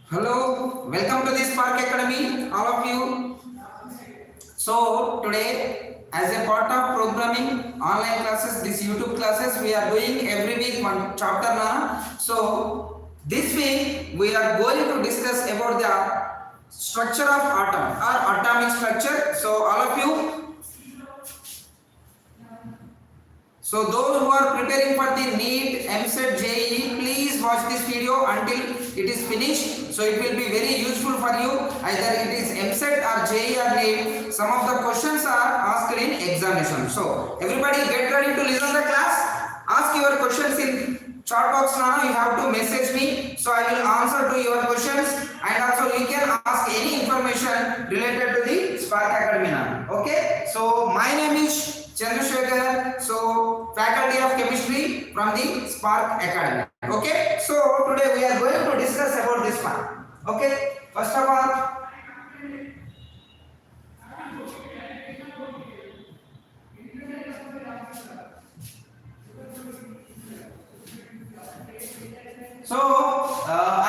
Hello, welcome to this Spark Academy, all of you. So today, as a part of programming online classes, this YouTube classes, we are doing every week one chapter now. So this week we are going to discuss about the structure of atom or atomic structure. So all of you. So those who are preparing for the NEET, EAMCET, JEE, please watch this video until it is finished. So it will be very useful for you. Either it is EAMCET or JEE or NEET. Some of the questions are asked in examination. So everybody get ready to listen the class. Ask your questions in chat box now. You have to message me. So I will answer to your questions. And also you can ask any information related to the Spark Academy now. Okay. So my name is Chandrasekhar, so faculty of chemistry from the Spark Academy. Okay, so today we are going to discuss about this one. Okay, first of all,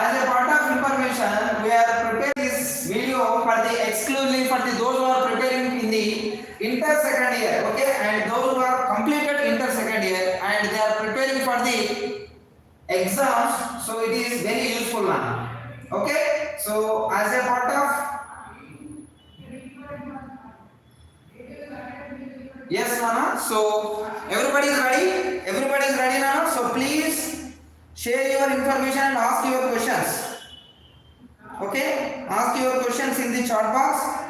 as a part of information, we are preparing this video for the exclusively for the those who are preparing in the inter second year, okay, and those who are completed inter second year and they are preparing for the exams, so it is very useful one. Okay, so as a part of yes, Nana. So everybody is ready. Everybody is ready now. So please share your information and ask your questions. Okay, ask your questions in the chat box.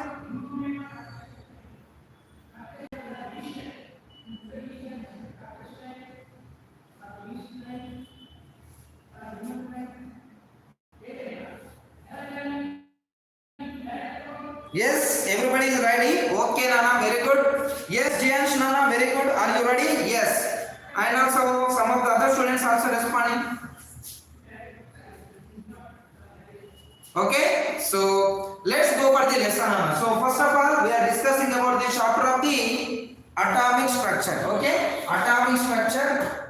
Yes, everybody is ready. Okay, Nana, very good. Yes, Jiansh, Nana, very good. Are you ready? Yes. And also some of the other students also responding. Okay, so let's go for the lesson, Nana. So first of all, we are discussing about the chapter of the atomic structure. Okay, atomic structure.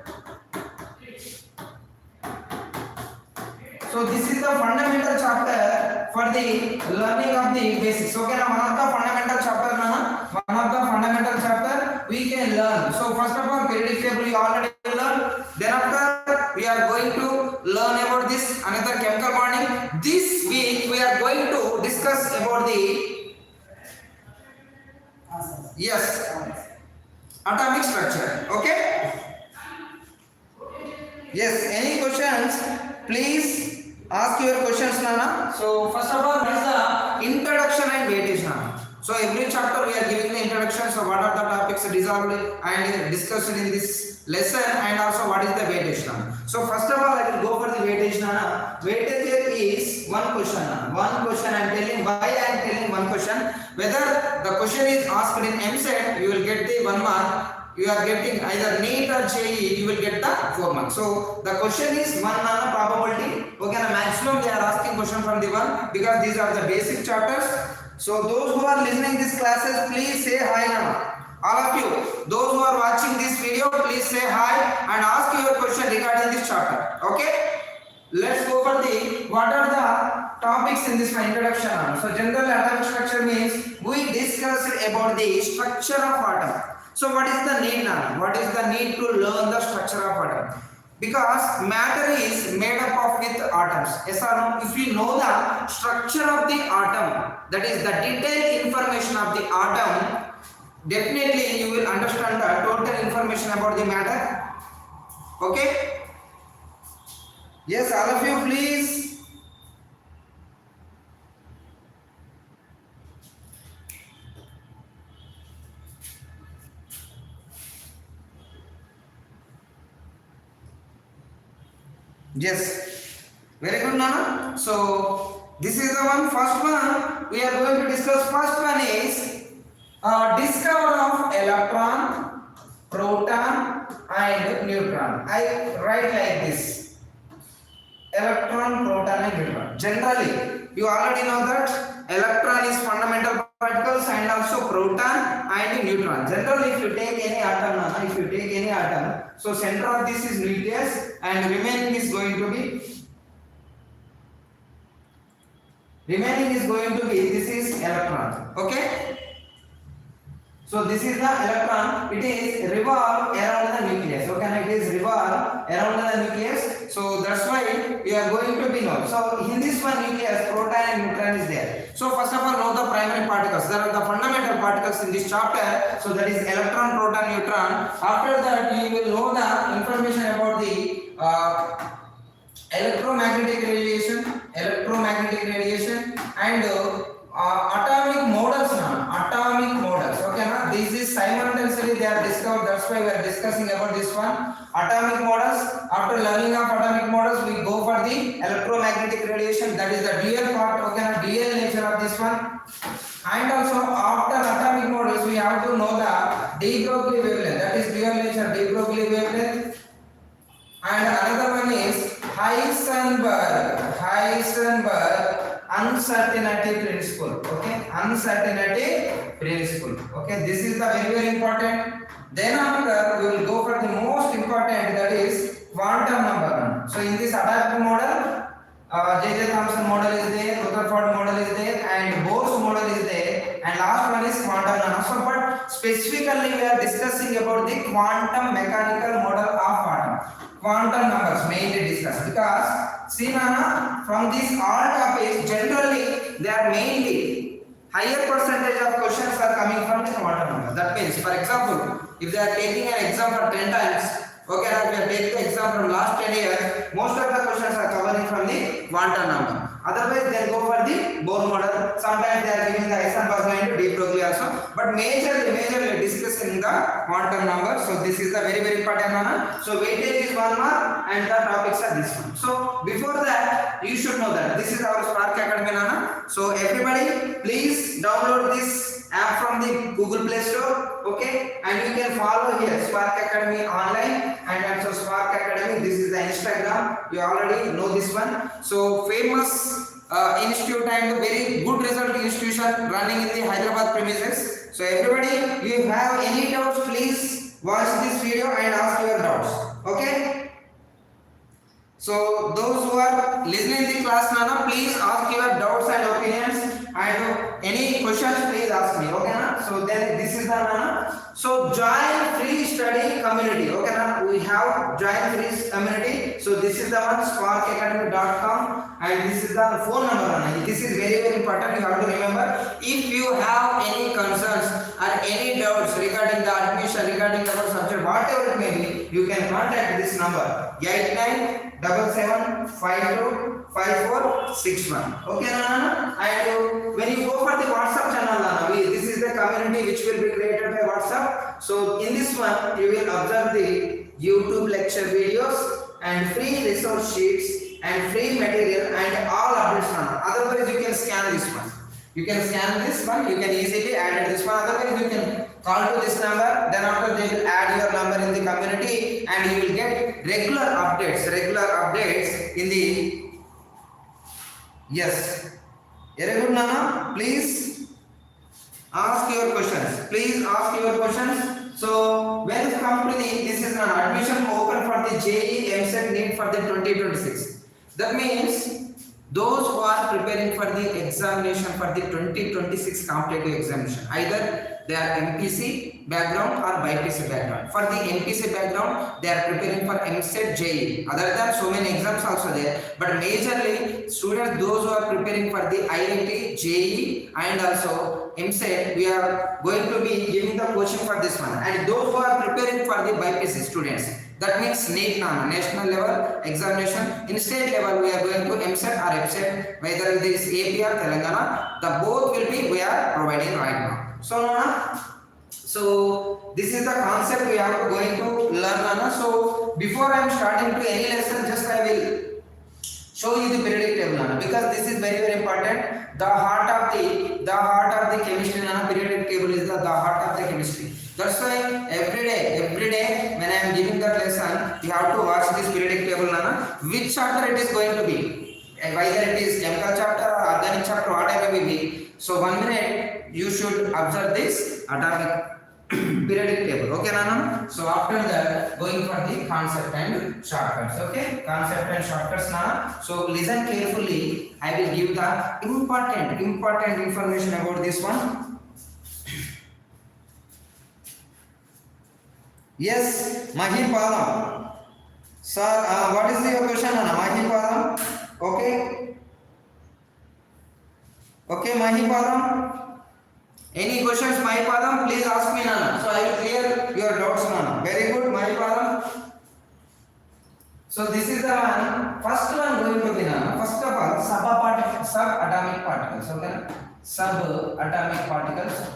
So this is the fundamental chapter for the learning of the basics. Okay, now one of the fundamental chapter, Nana. One of the fundamental chapter we can learn. So first of all, periodic table we already learned. Then after we are going to learn about this another chemical bonding. This week we are going to discuss about the atomic structure. Okay. Yes. Any questions? Please. Ask your questions, Nana. So first of all, what is the introduction and weightage, Nana? So every chapter we are giving the introduction. So what are the topics resolved and discussed in this lesson, and also what is the weightage, Nana? So first of all, I will go for the weightage, Nana. Weightage is one question, Nana. One question I am telling. Why I am telling one question? Whether the question is asked in EAMCET, you will get the 1 mark. You are getting either NEET or JEE, you will get the 4 marks. So the question is 1 Nana probability. Okay, the maximum they are asking question from the 1 because these are the basic chapters. So those who are listening these classes, please say hi, Nana. All of you, those who are watching this video, please say hi and ask your question regarding this chapter. Okay, let's go for the what are the topics in this introduction. So general atomic structure means we discussed about the structure of atom. So what is the need now? What is the need to learn the structure of atom? Because matter is made up of with atoms. Yes or no? If you know the structure of the atom, that is the detailed information of the atom, definitely you will understand the total information about the matter. Okay? Yes, all of you, please. Yes, very good, Nana. So this is the first one we are going to discuss. First one is discovery of electron, proton and neutron. I write like this: electron, proton and neutron. Generally, you already know that electron is fundamental particles and also proton and neutron. Generally, if you take any atom, so center of this is nucleus and remaining is going to be Remaining is going to be, this is electron. Okay. So this is the electron. It is revolve around the nucleus. Okay, it is revolve around the nucleus. So that's why we are going to be know. So in this one nucleus, proton and neutron is there. So first of all, know the primary particles. There are the fundamental particles in this chapter. So that is electron, proton, neutron. After that, you will know the information about the electromagnetic radiation, and atomic models. Atomic models. Okay, now this is simultaneously they are discovered. That's why we are discussing about this one. Atomic models. After learning of atomic models, we go for the electromagnetic radiation. That is the dual part. Okay, now dual nature of this one. And also after atomic models, we have to know the de Broglie wavelength. That is dual nature, de Broglie wavelength. And another one is Heisenberg uncertainty principle. Okay, uncertainty principle. Okay, this is the very important. Then after we will go for the most important, that is quantum number. So in this atomic model, J.J. Thomson model is there, Rutherford model is there, and Bohr's model is there, and last one is quantum number. So, but specifically we are discussing about the quantum mechanical model of atom. Quantum numbers mainly discussed, because see Nana, from these all topics generally they are mainly higher percentage of questions are coming from the quantum number. That means, for example, if they are taking an exam for 10 times, okay, now we are taking the exam from last 10 years, most of the questions are covering from the quantum number. Otherwise, they go for the Bohr model. Sometimes they are giving the Heisenberg line to de Broglie also. But majorly discussing the quantum number. So this is the very important one. So weightage is 1 mark and the topics are this one. So before that, you should know that this is our Spark Academy Nana. So everybody, please download this app from the Google Play Store. Okay, and you can follow here Spark Academy online and also Spark Academy. This is the Instagram. You already know this one. So famous institute and very good result institution running in the Hyderabad premises. So everybody, you have any doubts, please watch this video and ask your doubts. Okay. So those who are listening to the class Nana, please ask your doubts and opinions. And any questions, please ask me. Okay, na? So then this is the Nana. So join free study community. Okay, na? We have join free community. So this is the one, sparkacademy.com, and this is the phone number. Nana. This is very important. You have to remember. If you have any concerns or any doubts regarding the admission, regarding our subject, whatever it may be, you can contact this number 8977525461. Okay, Nana? And when you go for the WhatsApp channel, Nana, this is the community which will be created by WhatsApp. So in this one, you will observe the YouTube lecture videos and free resource sheets and free material and all updates, Nana. Otherwise, you can scan this one. You can scan this one. You can easily add this one. Otherwise, you can call to this number. Then after they will add your number in the community, and you will get regular updates in the. Yes. Very good, Nana. Please ask your questions. So when it comes to this is an admission open for the JEE EAMCET NEET for the 2026. That means those who are preparing for the examination for the 2026 competitive examination, either they are MPC background or BIPC background. For the MPC background, they are preparing for EAMCET JEE. Other than so many exams also there, but majorly students those who are preparing for the IIT, JEE and also EAMCET, we are going to be giving the coaching for this one. And those who are preparing for the BIPC students, that means NEET national level examination. In state level, we are going to EAMCET or EAPCET, whether it is AP or Telangana. The both will be we are providing right now. So this is the concept we are going to learn, Nana. So before I am starting to any lesson, just I will show you the periodic table, Nana, because this is very important. The heart of the chemistry, Nana. Periodic table is the heart of the chemistry. That's why every day when I am giving that lesson, you have to watch this periodic table, Nana. Which chapter it is going to be? Whether it is chemical chapter or organic chapter, whatever it may be. So 1 minute you should observe this atomic periodic table. Okay, Nana? So after that, going for the concept and shortcuts. Okay, concept and shortcuts, Nana. So listen carefully. I will give the important information about this one. Yes, Mahipalam. Sir, what is your question, Nana? Mahipalam. Okay. Okay, Mahipalam. Any questions, Mahipalam? Please ask me, Nana. So I will clear your doubts, Nana. Very good, Mahipalam. So this is the one. First one going to be, Nana. First of all, subatomic particles. Okay, subatomic particles.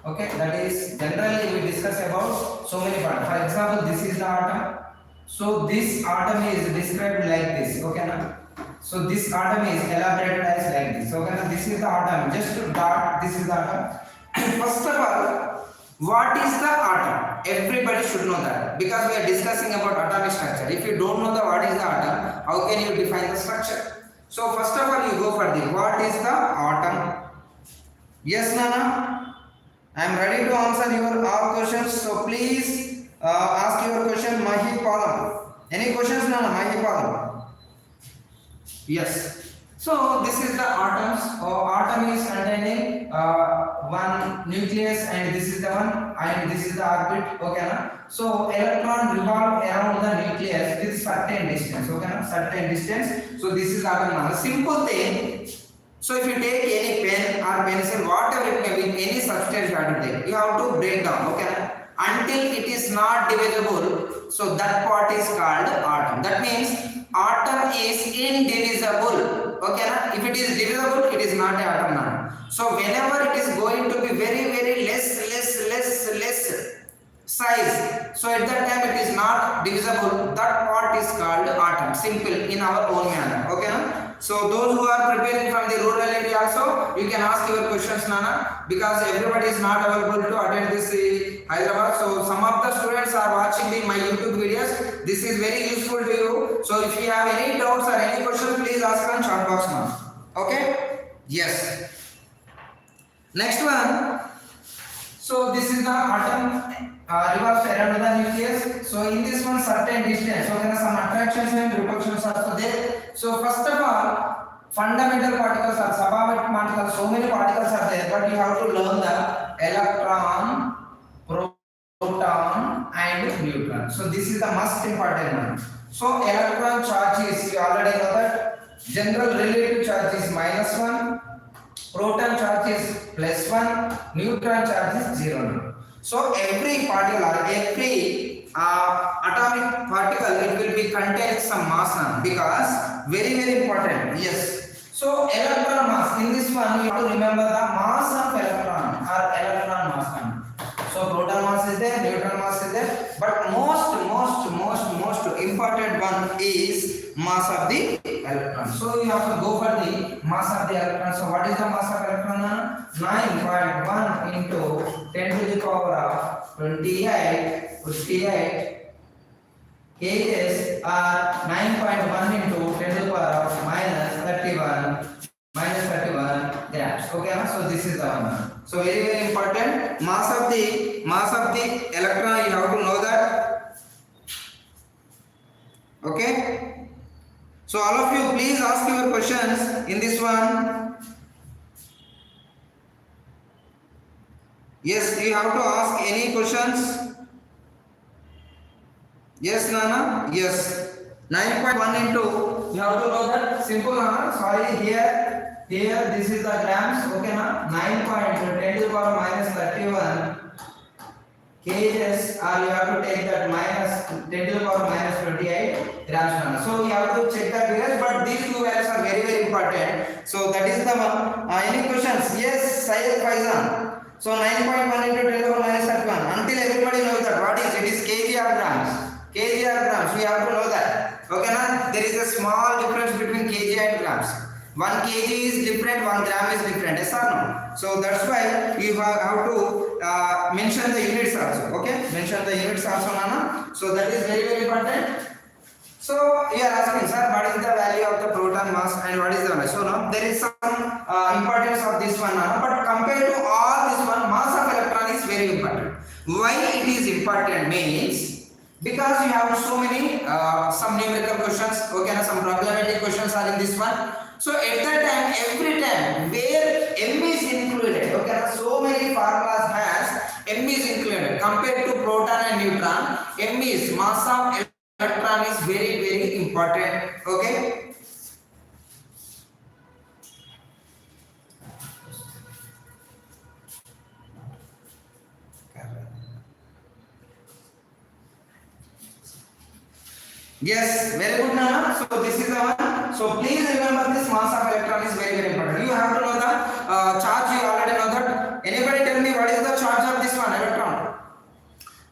Okay, that is generally we discuss about so many parts. For example, this is the atom. So this atom is described like this. Okay, now. So this atom is elaborated as like this. Okay, now this is the atom. Just to dot, this is the atom. First of all, what is the atom? Everybody should know that because we are discussing about atomic structure. If you don't know the what is the atom, how can you define the structure? So first of all, you go for the what is the atom? Yes, Nana. I am ready to answer your all questions. So please ask your question, Mahipalam. Any questions, Nana? Mahipalam. Yes. So this is the atoms. Atom is containing one nucleus, and this is the one, and this is the orbit. Okay, na? So electron revolve around the nucleus with certain distance. Okay, na? Certain distance. So this is atom. A simple thing. So if you take any pen or pencil, whatever it may be, any substance you have to take, you have to break down. Okay, na? Until it is not divisible. So that part is called atom. That means atom is indivisible. Okay, na? If it is divisible, it is not an atom now. So whenever it is going to be very less size, so at that time it is not divisible. That part is called atom. Simple in our own manner. Okay, na? So those who are preparing from the rural area also, you can ask your questions, Nana, because everybody is not available to attend this Hyderabad. So some of the students are watching my YouTube videos. This is very useful to you. So if you have any doubts or any questions, please ask on chat box now. Okay? Yes. Next one. So this is the atom revolves around the nucleus. So in this one, certain distance. So there are some attractions and repulsions also there. So first of all, fundamental particles are subatomic particles. So many particles are there, but you have to learn the electron, proton, and neutron. So this is the most important one. So electron charge is, you already know that general relative charge is -1. Proton charge is +1, neutron charge is 0. So every particle or every atomic particle, it will be contain some mass now, because very important. Yes. So electron mass, in this one you have to remember the mass of electron or electron mass. So proton mass is there, neutron mass is there, but most important one is mass of the electron. So you have to go for the mass of the electron. So what is the mass of electron? 9.1 into 10 to the power of 58 kgs, or 9.1 into 10 to the power of -31 grams. Okay, so this is the one. So very important. Mass of the electron, you have to know that. Okay. So all of you, please ask your questions in this one. Yes, you have to ask any questions. Yes, Nana. Yes. 9.1 into, you have to know that. Simple, Nana. Sorry, here this is the grams. Okay, na? 9.10 to the power -31 kgs, or you have to take that -10 to the power -28 grams, Nana. So you have to check the figures, but these two values are very important. So that is the one. Any questions? Yes, Syed Faizan. So 9.1 into 10 to the power -31. Until everybody knows that what is it is kg or grams. Kg or grams, we have to know that. Okay, na? There is a small difference between kg and grams. 1 kg is different, 1 gram is different. Yes or no? So that's why you have to mention the units also. Okay, mention the units also, Nana. So that is very important. So you are asking, sir, what is the value of the proton mass and what is the mass? So now there is some importance of this one, Nana. But compared to all this one, mass of electron is very important. Why it is important means because you have so many some numerical questions, okay, and some problematic questions are in this one. So at that time, every time where M is included, okay, so many formulas has M is included compared to proton and neutron. M is mass of electron is very important, okay. Yes, very good, Nana. So this is the one. So please remember this mass of electron is very important. You have to know the charge. You already know that. Anybody tell me what is the charge of this one electron?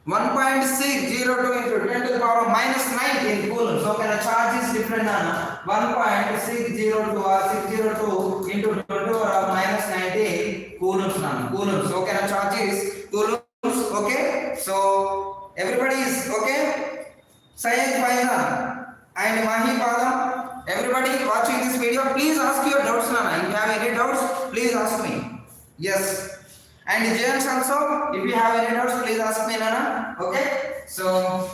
1.602 into 10 to the power of minus 19 coulombs. So can a charge is different, Nana. 1.602 or 602 into 10 to the power of minus 19 coulombs, Nana. Coulombs. So can a charge is coulombs. Okay. So everybody is okay. Sayed Faizan and Mahi Padam, everybody watching this video, please ask your doubts, Nana. If you have any doubts, please ask me. Yes. And James also, if you have any doubts, please ask me, Nana. Okay. So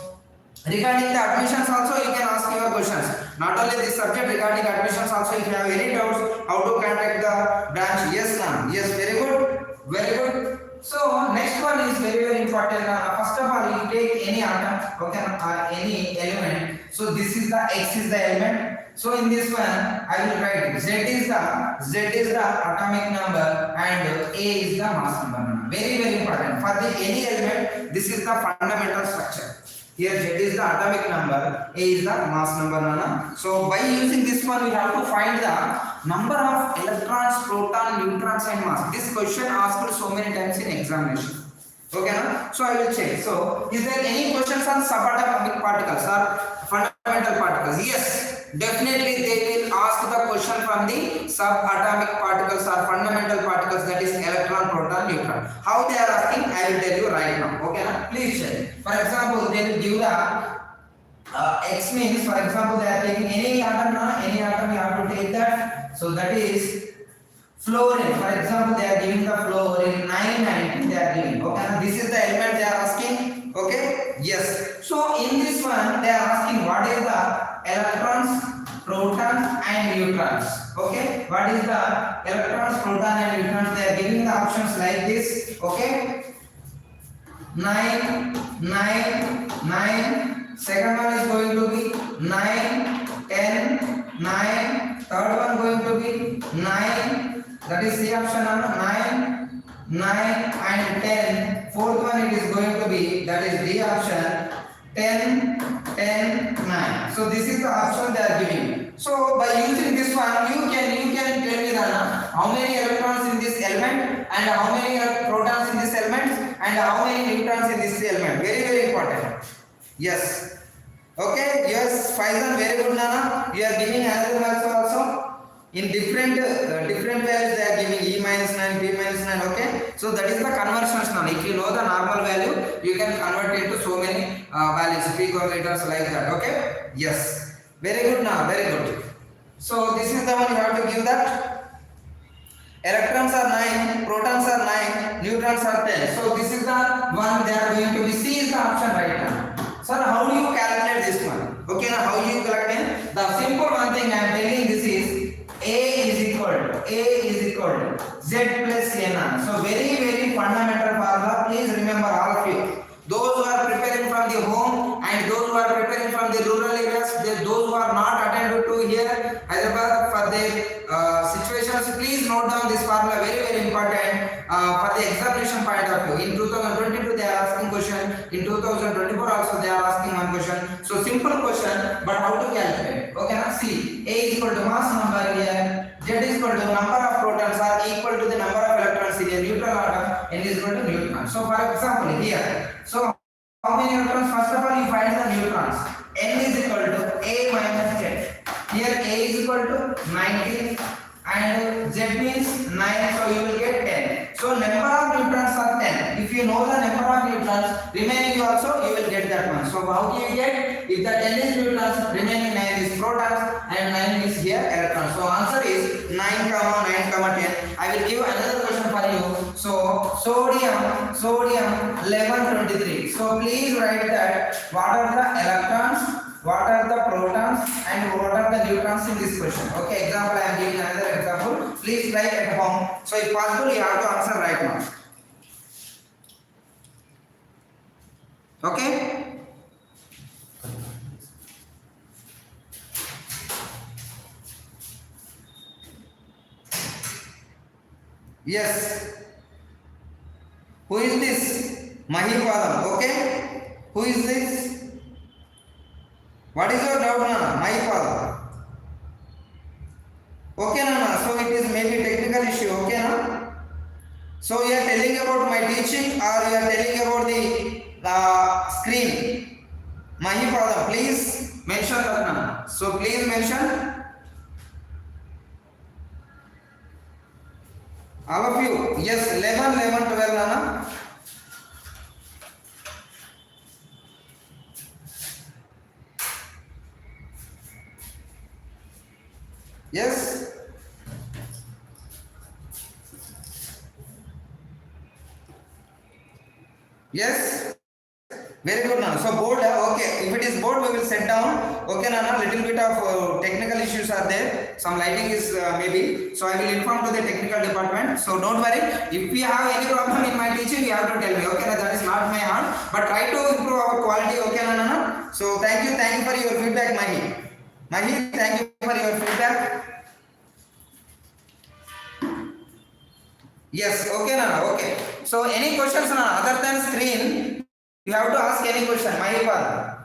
regarding the admissions also, you can ask your questions. Not only this subject, regarding admissions also, if you have any doubts, how to contact the branch. Yes, Nana. Yes, very good. Very good. So next one is very important. First of all, you take any atom, okay, or any element. So this is the X is the element. So in this one, I will write Z is the atomic number and A is the mass number. Very important. For the any element, this is the fundamental structure. Here Z is the atomic number, A is the mass number, Nana. So by using this one, we have to find the number of electrons, proton, neutrons and mass. This question asked so many times in examination. Okay, na? So I will check. So is there any questions on subatomic particles or fundamental particles? Yes, definitely they will ask the question from the subatomic particles or fundamental particles, that is electron, proton, neutron. How they are asking, I will tell you right now. Okay, na? Please check. For example, they will give the X means, for example, they are taking any atom, you have to take that. So that is fluorine. For example, they are giving the fluorine 990. They are giving. Okay, now this is the element they are asking. Okay, yes. So in this one, they are asking what is the electrons, protons, and neutrons. Okay, what is the electrons, protons, and neutrons? They are giving the options like this. Okay, 9, 9, 9. Second one is going to be 9, 10, 9. Third one going to be 9. That is the option on 9, 9 and 10. Fourth one it is going to be, that is the option 10, 10, 9. So this is the option they are giving. So by using this one, you can tell me that how many electrons in this element and how many protons in this element and how many neutrons in this element. Very important. Yes. Okay. Yes. Faizan, very good, Nana. You are giving another values also. In different values they are giving E minus 9, B minus 9. Okay. So that is the conversions now. If you know the normal value, you can convert it to so many values, picograms like that. Okay. Yes. Very good now. Very good. So this is the one you have to give that. Electrons are 9, protons are 9, neutrons are 10. So this is the one they are going to be. C is the option right now. Sir, how do you calculate this one? Okay, now how you calculate? The simple one thing I am telling this is A is equal to Z plus N. So very fundamental formula. Please remember all of you. Those who are preparing from the home and those who are preparing from the rural areas, those who are not attended to here Hyderabad for their situations, please note down this formula. Very important for the examination point of view. In 2022 they are asking question. In 2024 also they are asking one question. So simple question, but how to calculate? Okay, now see, A is equal to mass number here. Z is equal to number of protons are equal to the number of electrons in a neutral atom. N is equal to neutron. So for example here, so how many neutrons? First of all, you find the neutrons. N is equal to A minus Z. Here A is equal to 19 and Z means 9, so you will get 10. So number of neutrons are 10. If you know the number of neutrons, remaining also you will get that one. So how do you get? If the 10 is neutrons, remaining 9 is protons and 9 is here electrons. So answer is 9, 9, 10. I will give another question for you. So sodium 1123. So please write that what are the electrons, what are the protons and what are the neutrons in this question. Okay, example I am giving another example. Please write at home. So if possible you have to answer right now. Okay. Yes. Who is this? Mahipadam. Okay. Who is this? What is your doubt, Nana? Mahipadam. Okay, Nana. So it is maybe technical issue. Okay, Nana. So you are telling about my teaching or you are telling about the screen? Mahipadam. Please mention that, Nana. So please mention. All of you, yes, 11, 12, Nana. Yes. Yes. Very good, Nana. So board, okay. If it is board, we will set down. Okay, Nana. Little bit of technical issues are there. Some lighting is maybe. So I will inform to the technical department. So don't worry. If we have any problem in my teaching, you have to tell me. Okay, that is not my hand. But try to improve our quality. Okay, Nana. So thank you for your feedback, Mahi. Mahi, thank you for your feedback. Yes. Okay, Nana. Okay. So any questions, Nana, other than screen? You have to ask any question, Mahipal.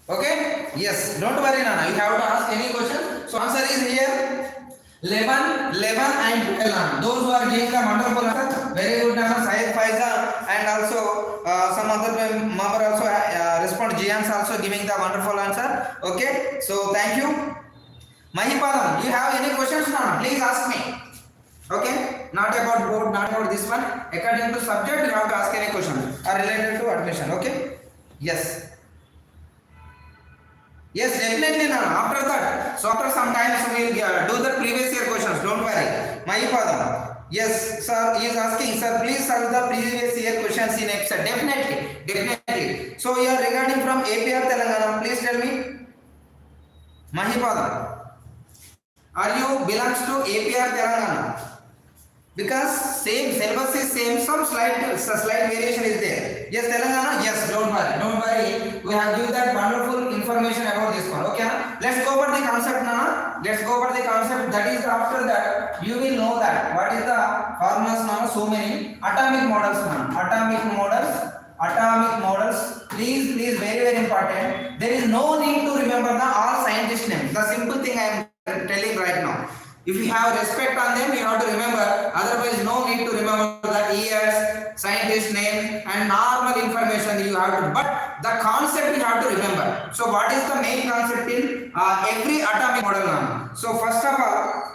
Okay? Yes, don't worry, Nana. You have to ask any question. So answer is here. 11 and 12. Those who are giving the wonderful answer, very good, Nana. Syed Faizal and also some other member also respond. Jian's also giving the wonderful answer. Okay? So thank you. Mahipadam, you have any questions now? Please ask me. Okay? Not about board, not about this one. According to subject, you have to ask any question are related to admission. Okay? Yes. Yes, definitely now. After that, so after some time, so we will do the previous year questions. Don't worry. Mahipadam. Yes, sir. He is asking, sir, please solve the previous year questions in EAPCET. Definitely. So you are regarding from APR Telangana. Please tell me. Mahipadam. Are you belongs to APR Telangana? Because same syllabus is same, some slight variation is there. Yes, Telangana. Yes, don't worry. We have given that wonderful information about this one. Okay, let's go over the concept now. Let's go over the concept. That is after that you will know that what is the formulas now. So many atomic models now. Atomic models. Please, very important. There is no need to remember the all scientist names. The simple thing I am telling right now. If you have respect on them, you have to remember. Otherwise, no need to remember the years, scientist name, and normal information you have to. But the concept you have to remember. So, what is the main concept in every atomic model now? So, first of all,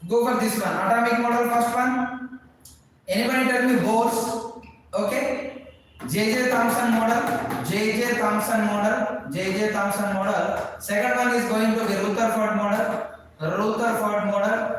go for this one. Atomic model, first one. Anybody tell me Bohr's? Okay. J.J. Thomson model. Second one is going to be Rutherford model,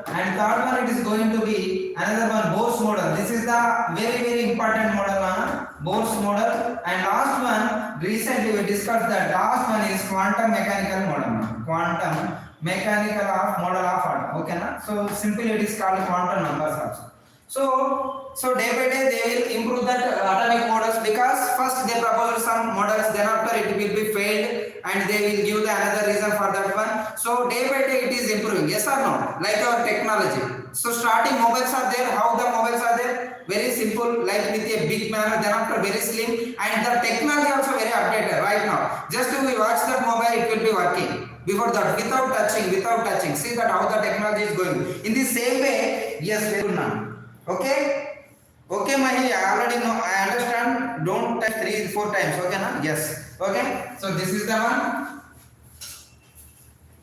and third one it is going to be another one, Bohr's model. This is the very important model, Bohr's model. And last one, recently we discussed that last one is quantum mechanical model. Quantum mechanical model of atom. Okay, na? So simply it is called quantum numbers also. So day by day they will improve that atomic models, because first they propose some models, then after it will be failed and they will give the another reason for that one. So day by day it is improving. Yes or no? Like our technology. So starting mobiles are there. How the mobiles are there? Very simple, like with a big manner, then after very slim, and the technology also very updated right now. Just to watch that mobile, it will be working. Before that, without touching. See that how the technology is going. In the same way, yes, very good now. Okay, Mahi, I already know, I understand. Don't touch 3-4 times. Okay, na? Yes. Okay. So this is the one.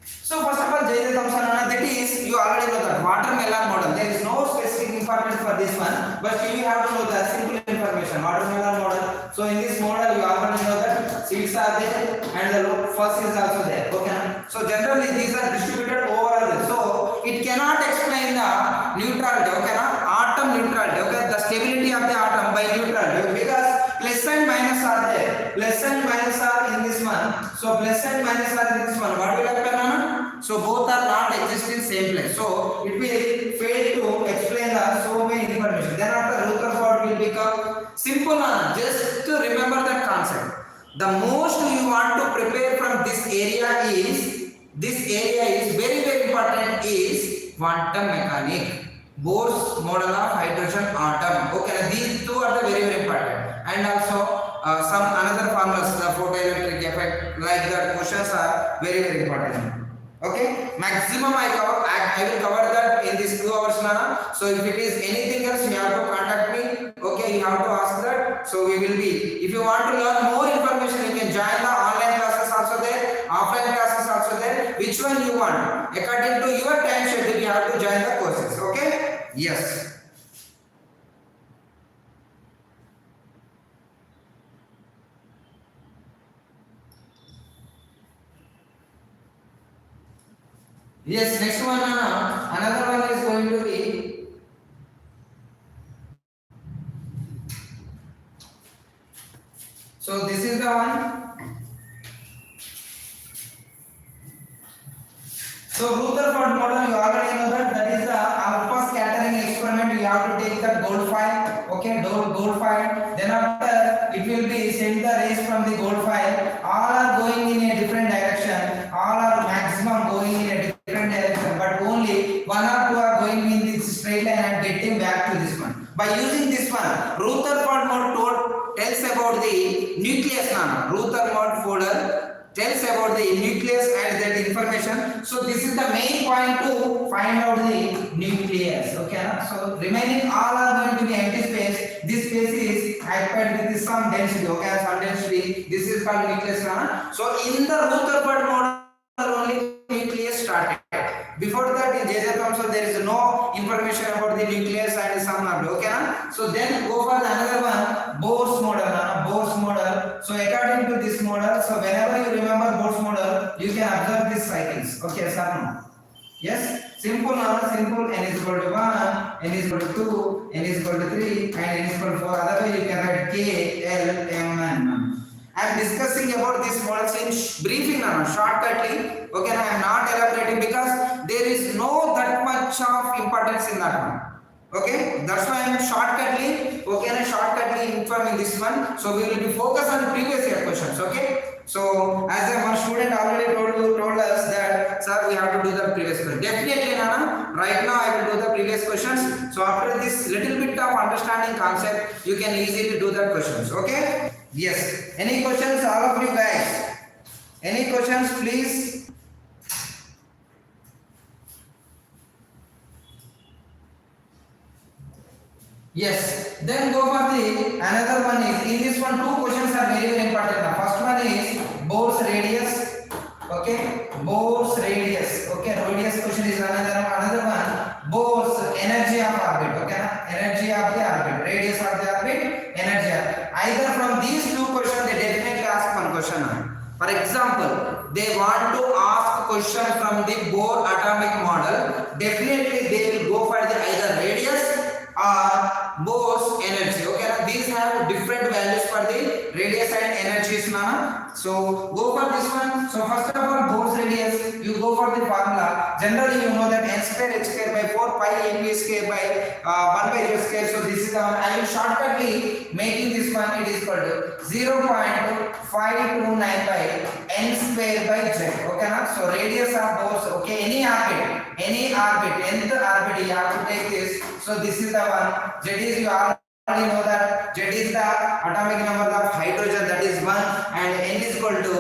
So first of all, J.J. Thomson, that is, you already know that watermelon model. There is no specific information for this one, but you have to know the simple information. Watermelon model. So in this model, you already know that 6 are there and the first is also there. Okay. So generally these are distributed overall. So it cannot explain the neutrality. Okay. Atom neutrality. Okay. The stability of the atom by neutrality, because plus and minus are there. Plus and minus are in this one. So plus and minus are in this one. What will happen? So both are not exist in same place. So it will fail to explain the so many information. Then after Rutherford will become simple. Just to remember that concept. The most you want to prepare from this area is very important is quantum mechanics. Bohr's model of hydrogen atom. Okay, these two are the very important. And also some another formulas, the photoelectric effect, like that questions are very important. Okay, maximum I will cover that in this 2 hours now. So if it is anything else, you have to contact me. Okay, you have to ask that. So we will be. If you want to learn more information, you can join the online classes also there, offline classes also there. Which one you want? According to your time schedule, you have to join the courses. Okay? Yes. Yes, next one, another one is going to be so this is the one. So Rutherford model, you already know that is the alpha scattering experiment. You have to take the gold file. Okay, gold file. Then after it will be send the rays from the gold file. All are going in a different direction. All are maximum going in a different direction, but only one or two are going in this straight line and getting back to this one. By using this one, Rutherford model tells about the nucleus. Rutherford model tells about the nucleus and that information. So this is the main point to find out the nucleus. Okay, so remaining all are going to be empty space. This space is occupied with some density. Okay, some density. This is called nucleus. So in the Rutherford model only nucleus started. Before that in JJ Thomson there is no information about the nucleus and some of it. Okay, so then go for the another one, Bohr's model. Bohr's model. So according to this model, so whenever you remember Bohr's model, you can observe these cycles. Okay, sir. Yes, simple. Simple. N is equal to 1, N is equal to 2, N is equal to 3, and N is equal to 4. Otherwise you can write K, L, M, and N. I am discussing about this models in briefing shortcutly. Okay, I am not elaborating because there is no that much of importance in that one. Okay, that's why I am shortcutly informing this one. So we will be focused on previous year questions. Okay, so as one student already told us that sir we have to do the previous question. Definitely, Nana. Right now I will do the previous questions. So after this little bit of understanding concept, you can easily do the questions. Okay. Yes. Any questions, all of you guys? Any questions, please? Yes. Then go for the another one is in this one two questions are very important. The first one is Bohr's radius. Okay, Bohr's radius. Okay, radius question is another one. Bohr's energy of orbit. Okay, energy of the orbit, radius of the orbit, energy. Either from these two questions, they definitely ask one question. For example, they want to ask question from the Bohr atomic model. Definitely, they will go for the either radius or Bohr's energy. Okay, these have different values for the radius and energies. So go for this one. So first of all, Bohr's radius, you go for the formula. Generally, you know that n square h square by 4 pi m v square by 1 by h square. So this is the one. I will shortcutly making this one. It is equal to 0.529 by n square by z. Okay, so radius of Bohr's. Okay, any orbit, nth orbit, you have to take this. So this is the one. Z is you already know that Z is the atomic number of hydrogen, that is 1, and n is equal to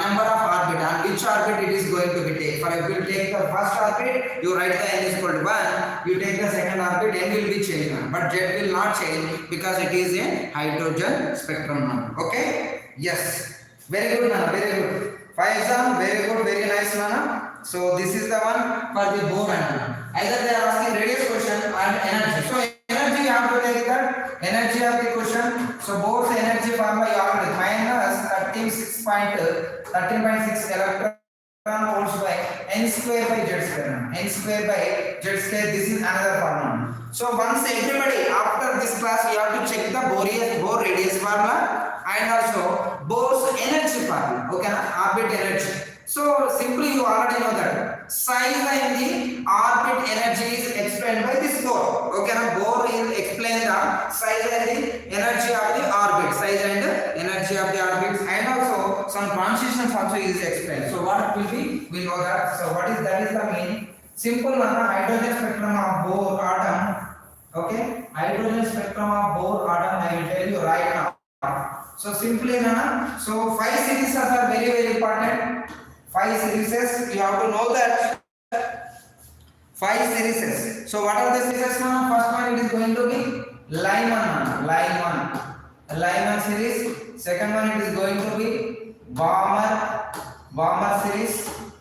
number of orbit, and which orbit it is going to be take. For example, you take the first orbit, you write the n is equal to 1. You take the second orbit, n will be changed, but Z will not change because it is a hydrogen spectrum now. Okay? Yes. Very good, Nana. Very good. 5 exam. Very good. Very nice, Nana. So this is the one for the Bohr antenna. Either they are asking radius question and energy. So energy you have to take that energy of the question. So Bohr's energy formula you have to minus 13 13.6 electron volts by n square by z square. N square by z square. This is another formula. So once everybody after this class you have to check the Bohr radius formula and also Bohr's energy formula. Okay, orbit energy. So simply you already know that size and the orbit energy is explained by this Bohr. Okay, now Bohr will explain the size and the energy of the orbit, size and energy of the orbits, and also some transitions also is explained. So what will be? We know that. So what is that is the meaning? Simple one, hydrogen spectrum of Bohr atom. Okay, hydrogen spectrum of Bohr atom I will tell you right now. So simply so 5 series are very important. 5 series you have to know that 5 series. So what are the series now? First one it is going to be line 1 series. Second one it is going to be Balmer series.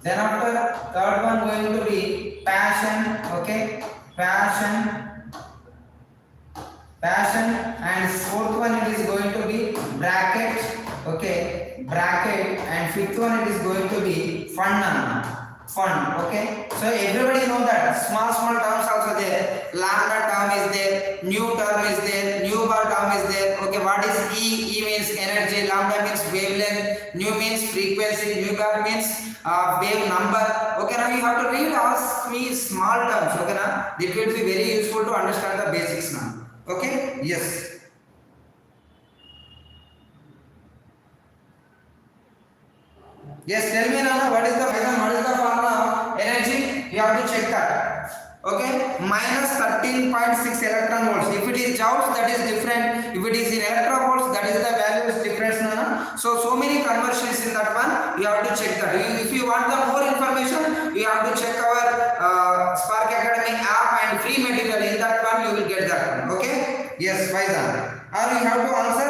Then after third one going to be passion. Okay, passion, and fourth one it is going to be bracket. Okay, bracket, and fifth one it is going to be fun. Okay, so everybody know that small terms also there. Lambda term is there, nu term is there, nu bar term is there. Okay, what is E? E means energy, lambda means wavelength, nu means frequency, nu bar means wave number. Okay, now you have to read all small terms. Okay, now it will be very useful to understand the basics now. Okay, yes. Yes, tell me now what is the formula of energy? You have to check that. Okay, minus 13.6 electron volts. If it is joules, that is different. If it is in electron volts, that is the value is different. So many conversions in that one. You have to check that. If you want the more information, you have to check our Spark Academy app and free material. In that one, you will get that one. Okay? Yes, Faizan. Or you have to answer.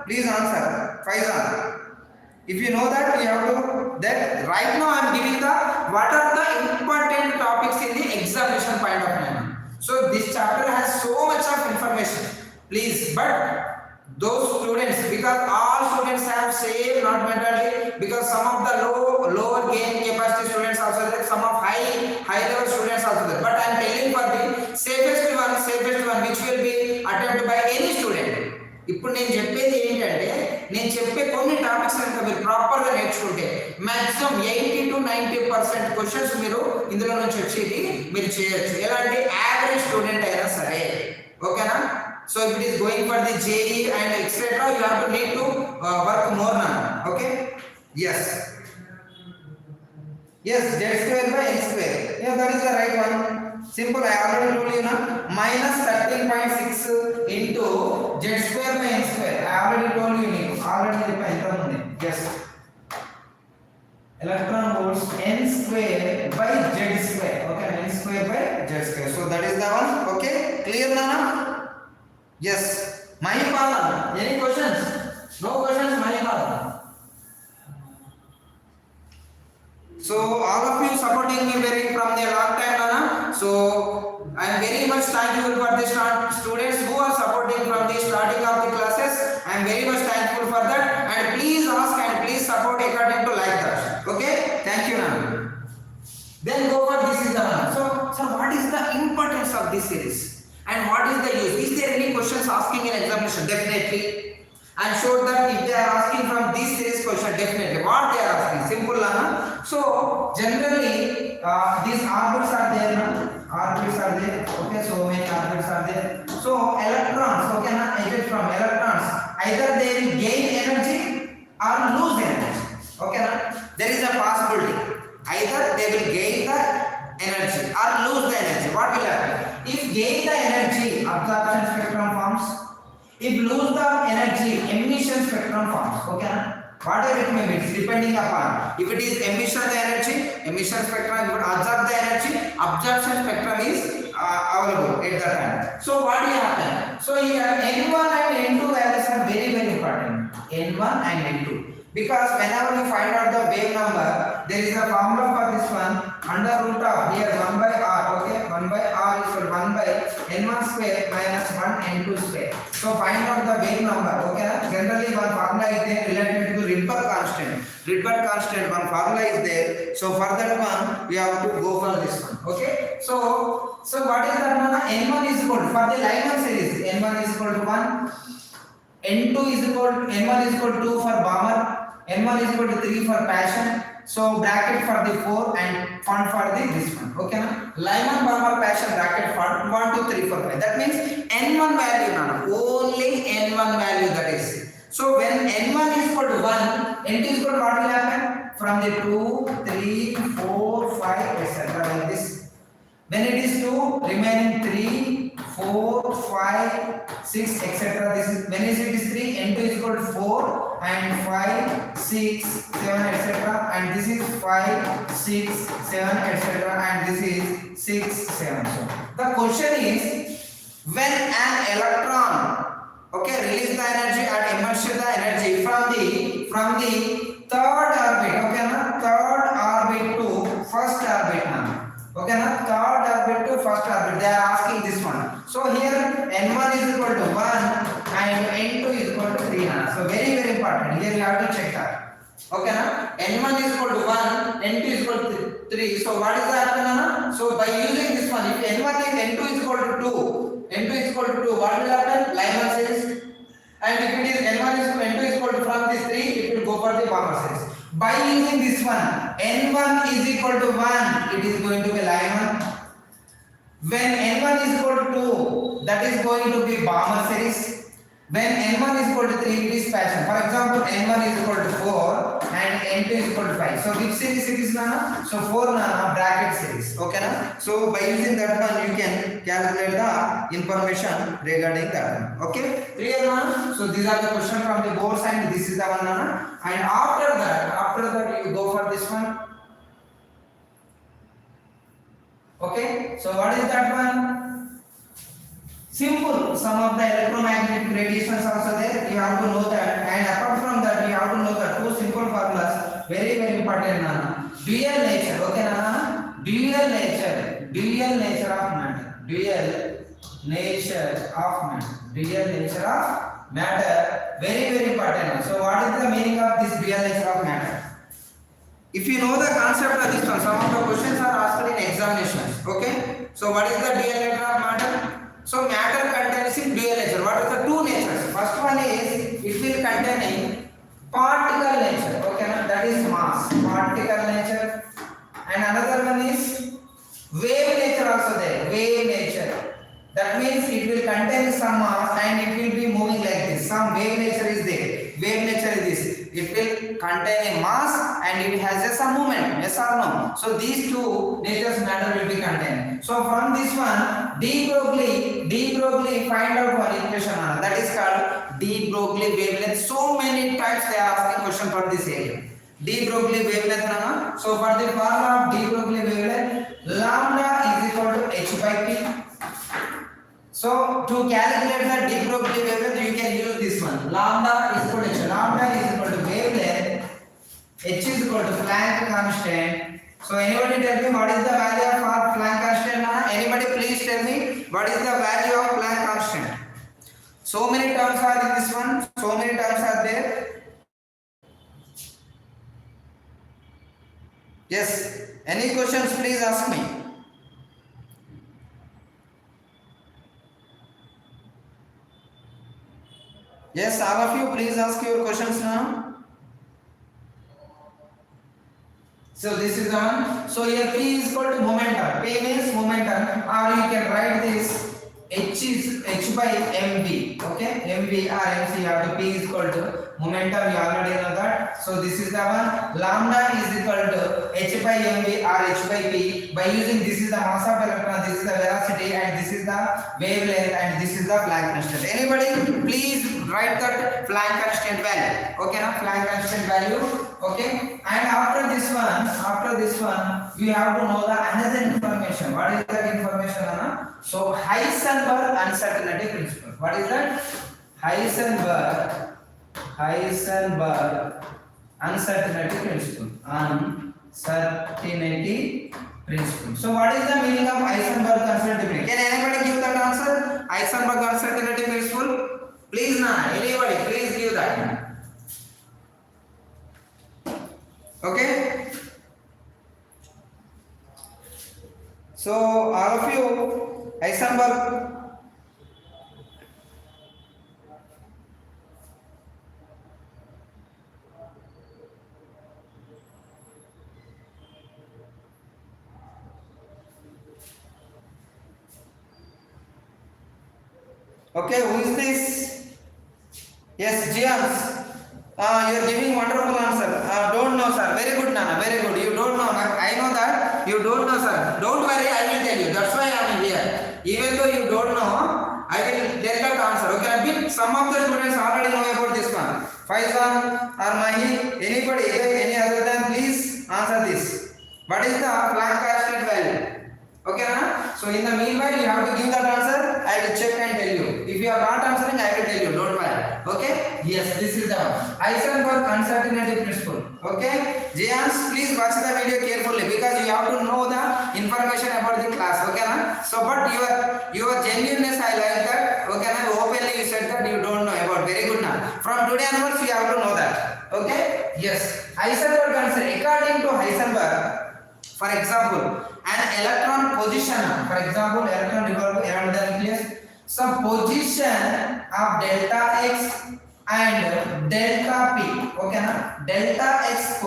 Please answer, Faizan. If you know that, you have to that right now I am giving the what are the important topics in the examination point of view. So this chapter has so much of information. Please, but those students, because all students have same not mentality, because some of the lower gain capacity students also there, some of high level students also there. But I am telling for the safest one which will be attempted by any student. ఇప్పుడు నేను చెప్పేది ఏంటంటే నేను చెప్పే కొన్ని topics కనుక మీరు proper గా నేర్చుకుంటే మాక్సిమం 80 to 90% క్వశ్చన్స్ మీరు ఇందులో నుంచి వచ్చేది మీరు చేయొచ్చు. ఎలాంటి యావరేజ్ స్టూడెంట్ అయినా సరే. ఓకేనా? So if it is going for the JEE and etc. you have to need to work more now. Okay, yes, z square by n square. Yeah, that is the right one. Simple, I already told you now. Minus 13.6 into z square by n square. I already told you. Yes. Electron volts n square by z square. Okay, n square by z square. So that is the one. Okay, clear now? Yes. Mahipala, any questions? No questions, Mahipala. So all of you supporting me very from the long time, Nana. So I am very much thankful for the students who are supporting from the starting of the classes. I am very much thankful for that. And please ask and please support according to like that. Okay? Thank you, Nana. Then go for this is the one. So what is the importance of this series? And what is the use? Is there any questions asking in examination? Definitely. I am sure that if they are asking from this series question, definitely what they are asking, simple Lana. So generally these orbits are there. Okay, so many orbits are there. So electrons, okay, eject from electrons, either they will gain energy or lose energy. Okay, there is a possibility either they will gain the energy or lose the energy. What will happen? If gain the energy, absorption spectrum forms. If lose the energy, emission spectrum forms. Okay, whatever it may be, depending upon if it is emission the energy, emission spectrum. If it absorb the energy, absorption spectrum is available at that time. So what will happen? So here N1 and N2 values are very important. N1 and N2, because whenever you find out the wave number, there is a formula for this one, under root of here 1 by r. Okay, 1 by r is 1 by n1 square minus 1 n2 square. So find out the wave number. Okay, generally one formula is there related to Rydberg constant. Rydberg constant one formula is there. So for that one we have to go for this one. Okay, so what is that one? N1 is equal to, for the Lyman series, N1 is equal to 1, N2 is equal to, N1 is equal to 2 for bomber, N1 is equal to 3 for passion. So bracket for the 4 and font for the this one. Okay, na? Lyman, bomber, passion, bracket font 1 2 3 4 5. That means N1 value na, only N1 value that is. So when N1 is equal to 1, N2 is equal to what will happen? From the 2 3 4 5 etc. like this. When it is 2, remaining 3 4 5 6 etc. This is when it is 3, N2 is equal to 4 and 5 6 7 etc. and this is 5 6 7 etc. and this is 6 7. So the question is, when an electron release the energy and emerge the energy from the third orbit, okay na, third orbit to first orbit na, okay na, third orbit to first orbit, they are asking this one. So here n1 is equal to 1 and n2 is equal to 3 na. So very important, here you have to check that. Okay na, n1 is equal to 1, n2 is equal to 3. So what is the happen na? So by using this one, if n1 is n2 is equal to 2, n2 is equal to 2, what will happen? Lyman series. And if it is n1 is n2 is equal to from this 3, it will go for the bomber series. By using this one, n1 is equal to 1, it is going to be Lyman. When n1 is equal to 2, that is going to be bomber series. When n1 is equal to 3, it is passion. For example, n1 is equal to 4 and n2 is equal to 5. So which series it is na? So 4 na, bracket series. Okay na? So by using that one, you can calculate the information regarding that one. Okay? Clear na? So these are the questions from the board side. This is the one na. And after that you go for this one. Okay? So what is that one? Simple. Some of the electromagnetic radiations also there. You have to know that. And apart from that, you have to know that two simple formulas. Very important, Nana. Dual nature. Okay, Nana. Dual nature of matter. Dual nature of matter. Dual nature of matter. Very important. So, what is the meaning of this dual nature of matter? If you know the concept of this one, some of the questions are asked in examinations. Okay. So, what is the dual nature of matter? So matter contains in dual nature. What are the two natures? First one is it will contain particle nature. Okay, that is mass, particle nature. And another one is wave nature also there. Wave nature. That means it will contain some mass and it will be moving like this. Some wave nature is there. Wave nature is this. It will contain a mass and it has some movement. Yes or no? So these two natures matter will be contained. So from this one, de Broglie find out one equation that is called de Broglie wavelength. So many times they are asking question for this area. De Broglie wavelength. So for the formula of de Broglie wavelength, lambda is equal to h by p. So to calculate the de Broglie wavelength, you can use this one. Lambda is equal to h. Lambda is equal to wavelength. H is equal to Planck constant. So anybody tell me what is the value of Planck constant? Anybody please tell me what is the value of Planck constant? So many terms are in this one. So many terms are there. Yes. Any questions? Please ask me. Yes, all of you, please ask your questions now. So this is the one. So here P is equal to momentum. P means momentum, or you can write this H is H by mv. Okay, mv or mc. Or P is equal to momentum. You already know that. So this is the one. Lambda is equal to H by mv or H by p. By using this is the mass of electron, this is the velocity, and this is the wavelength, and this is the Planck constant. Anybody please write that Planck constant value. Okay, now Planck constant value. Okay, and after this one, we have to know the another information. What is that information, Anna? So Heisenberg uncertainty principle. What is that? Heisenberg uncertainty principle. Uncertainty principle. So what is the meaning of Heisenberg uncertainty principle? Can anybody give that answer? So all of you, Heisenberg. Okay, who is this? Yes, James. You are giving wonderful answer. Don't know, sir. Very good, Nana. Very good. You don't know. I know that. You don't know, sir. Don't worry. I will tell you. That's why I am here. Even though you don't know, I will tell that answer. Okay. Some of the students already know about this one. Faizan or Mahi, anybody, any other than, please answer this. What is the Planck constant value? Okay, Nana? So in the meanwhile, you have to give that answer. I will check and tell you. If you are not answering, I will tell you. Don't worry. Okay? Yes, this is the one. Heisenberg uncertainty principle. Okay? James, please watch the video carefully because you have to know the information about the class. Okay, Nana? So, but your genuineness, I like that. Okay, Nana? Openly you said that you don't know about. Very good, Nana. From today onwards, you have to know that. Okay? Yes. Heisenberg uncertainty. According to Heisenberg, for example, an electron position, for example, electron revolve around the nucleus. Some position of delta x and delta p. Okay, na? Delta x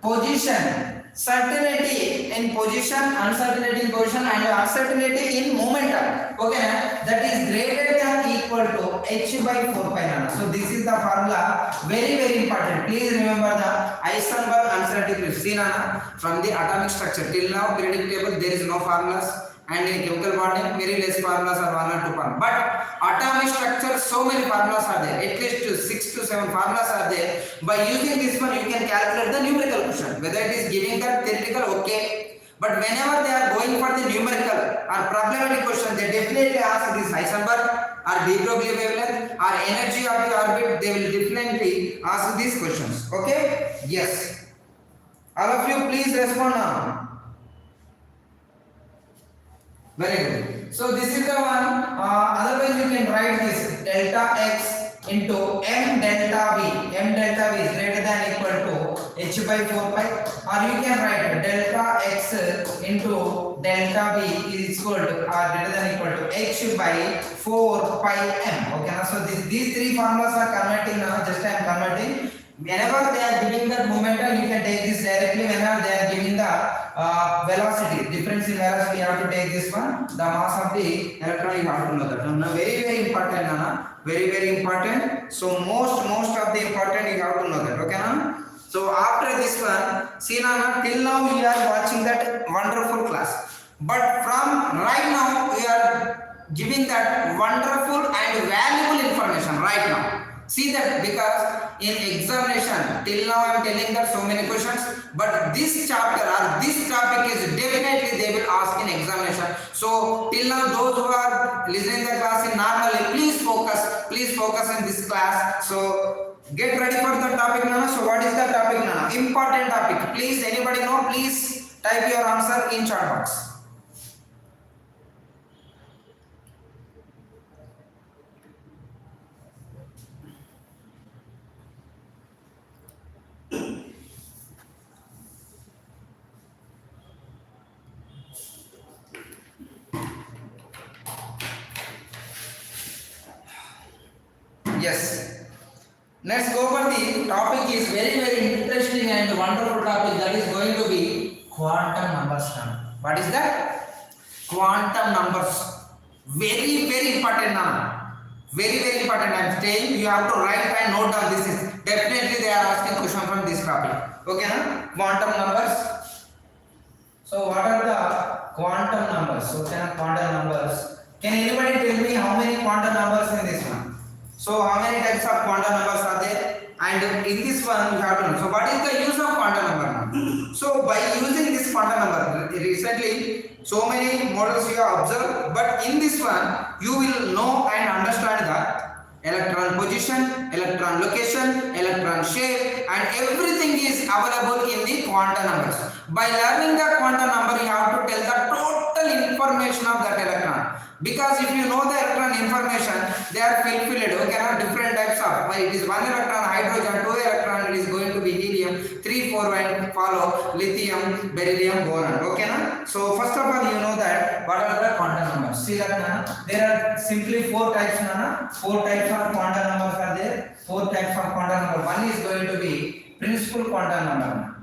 position. Certainty in position, uncertainty in position, and uncertainty in momentum. Okay, na? That is greater than equal to h by 4 pi nano. So this is the formula. Very very important. Please remember the Heisenberg uncertainty principle. See, nana, from the atomic structure till now periodic table there is no formulas, and in chemical bonding very less formulas are 1 or 2 formulas. But atomic structure so many formulas are there. At least 6 to 7 formulas are there. By using this one you can calculate the numerical question. Whether it is giving the theoretical, okay. But whenever they are going for the numerical or problematic question, they definitely ask this Heisenberg or de Broglie wavelength or energy of the orbit. They will definitely ask these questions. Okay? Yes. All of you, please respond now. Very good. So this is the one. Otherwise, you can write this delta x into m delta v. M delta v is greater than equal to h by 4 pi. Or you can write delta x into delta v is equal to or greater than equal to h by 4 pi m. Okay, so these three formulas are converting now. Just I am converting. Whenever they are giving that momentum, you can take this directly. Whenever they are giving the velocity, difference in velocity, you have to take this one. The mass of the electron, you have to know that. Now, very very important, Nana. Very very important. So most of the important you have to know that. Okay, Nana. So after this one, see, Nana, till now we are watching that wonderful class. But from right now we are giving that wonderful and valuable information right now. See that, because in examination till now I am telling that so many questions, but this chapter or this topic is definitely they will ask in examination. So till now those who are listening the class in normally, please focus in this class. So get ready for the topic, Nana. So what is the topic, Nana? Important topic. Please, anybody know? Please type your answer in chat box. Yes. Let's go for the topic is very very interesting and wonderful topic, that is going to be quantum numbers. What is that? Quantum numbers. Very very important now. Very very important. I am saying you have to write and note down. This is definitely they are asking question from this topic. Okay, na? Quantum numbers. So what are the quantum numbers? So quantum numbers. Can anybody tell me how many quantum numbers in this one? So how many types of quantum numbers are there? And in this one you have to know. So what is the use of quantum number? So by using this quantum number, recently so many models you have observed, but in this one you will know and understand that electron position, electron location, electron shape, and everything is available in the quantum numbers. By learning the quantum number, you have to tell the total information of that electron. Because if you know the electron information, they are fulfilled. Okay, have different types of. It is 1 electron hydrogen, 2 electron it is going to be helium, 3, 4 and follow lithium, beryllium, boron. Okay, na? So first of all, you know that what are the quantum numbers. See that Nana? There are simply 4 types Nana. 4 types of quantum numbers are there. 4 types of quantum number. One is going to be principal quantum number.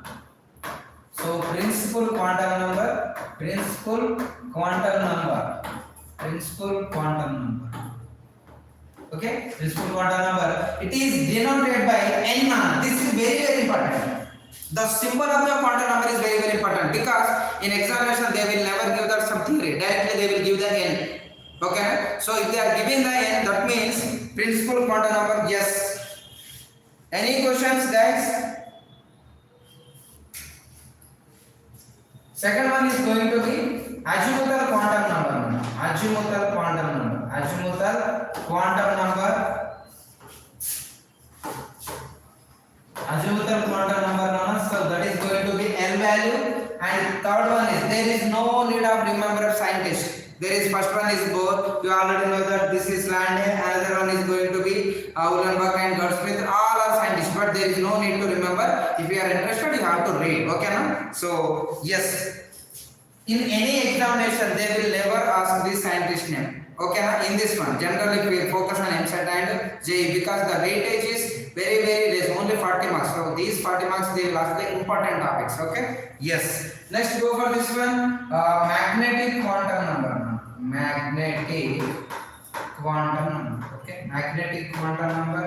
So principal quantum number, principal quantum number, principal quantum number. Okay, principal quantum number. It is denoted by n Nana. This is very important. The symbol of the quantum number is very important because in examination they will never give that some theory. Directly they will give the n. Okay. So if they are giving the n, that means principal quantum number. Yes. Any questions, guys? Second one is going to be azimuthal quantum number. Azimuthal quantum number. Azimuthal quantum number. Azimuthal quantum number. So that is going to be L value. And third one is there is no need of remember scientist. There is first one is Bohr. You already know that this is Landay. Another one is going to be Uhlenbach and Gauss-Smith. All are scientists, but there is no need to remember. If you are interested, you have to read. Okay, now? So yes, in any examination they will never ask the scientist name. Okay, now? In this one, generally we focus on EAMCET and JEE because the weightage is very less, only 40 marks. So these 40 marks they will ask the important topics. Okay. Yes. Next, go for this one. Magnetic quantum number. Magnetic quantum number. Okay. Magnetic quantum number.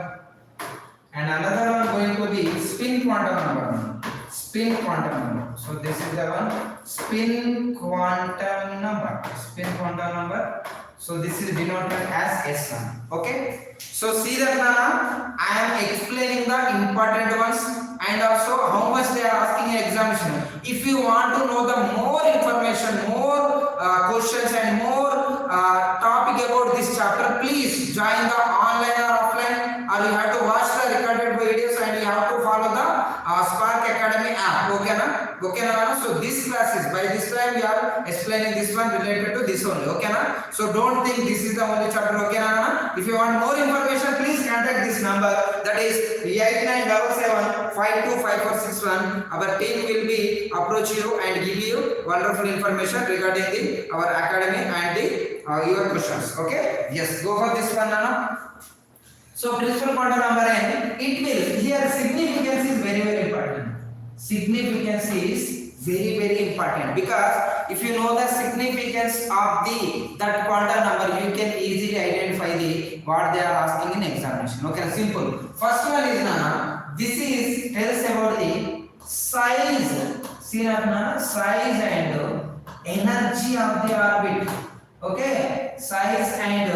And another one going to be spin quantum number. Spin quantum number. So this is the one. Spin quantum number. Spin quantum number. So this is denoted as S1. Okay. So see that Nana, I am explaining the important ones and also how much they are asking in examination. If you want to know the more information, more questions and more topic about this chapter, please join the online or offline, or you have to watch the recorded videos and you have to follow the Spark Academy app. Okay na? Okay na? So this class is by this time we are explaining this one related to this only. Okay na? So don't think this is the only chapter. Okay na? If you want more information, please contact this number, that is 8977525461. Our team will be approach you and give you wonderful information regarding our academy and your questions. Okay. Yes. Go for this one, Nana. So principal quantum number n, it will here significance is very important. Significance is very important because if you know the significance of that quantum number, you can easily identify what they are asking in examination. Okay, simple. First one is Nana. This is tells about the size. See Nana, size and energy of the orbit. Okay, size and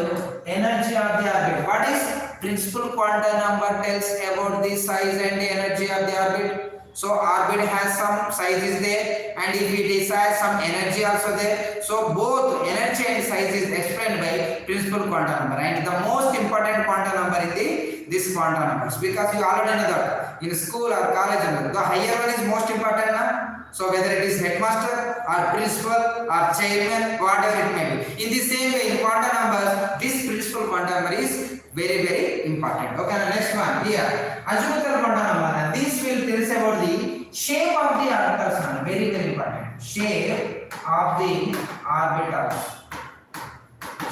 energy of the orbit. What is principal quantum number tells about the size and the energy of the orbit? So orbit has some size is there, and if it has some energy also there. So both energy and size is explained by principal quantum number, and the most important quantum number in this quantum numbers, because you already know that in school or college the higher one is most important na? So whether it is headmaster or principal or chairman, whatever it may be. In the same way in quantum numbers, this principal quantum number is very important. Okay, next one here, azimuthal quantum number, and this will tell us about the shape of the orbitals. Very important. Shape of the orbitals.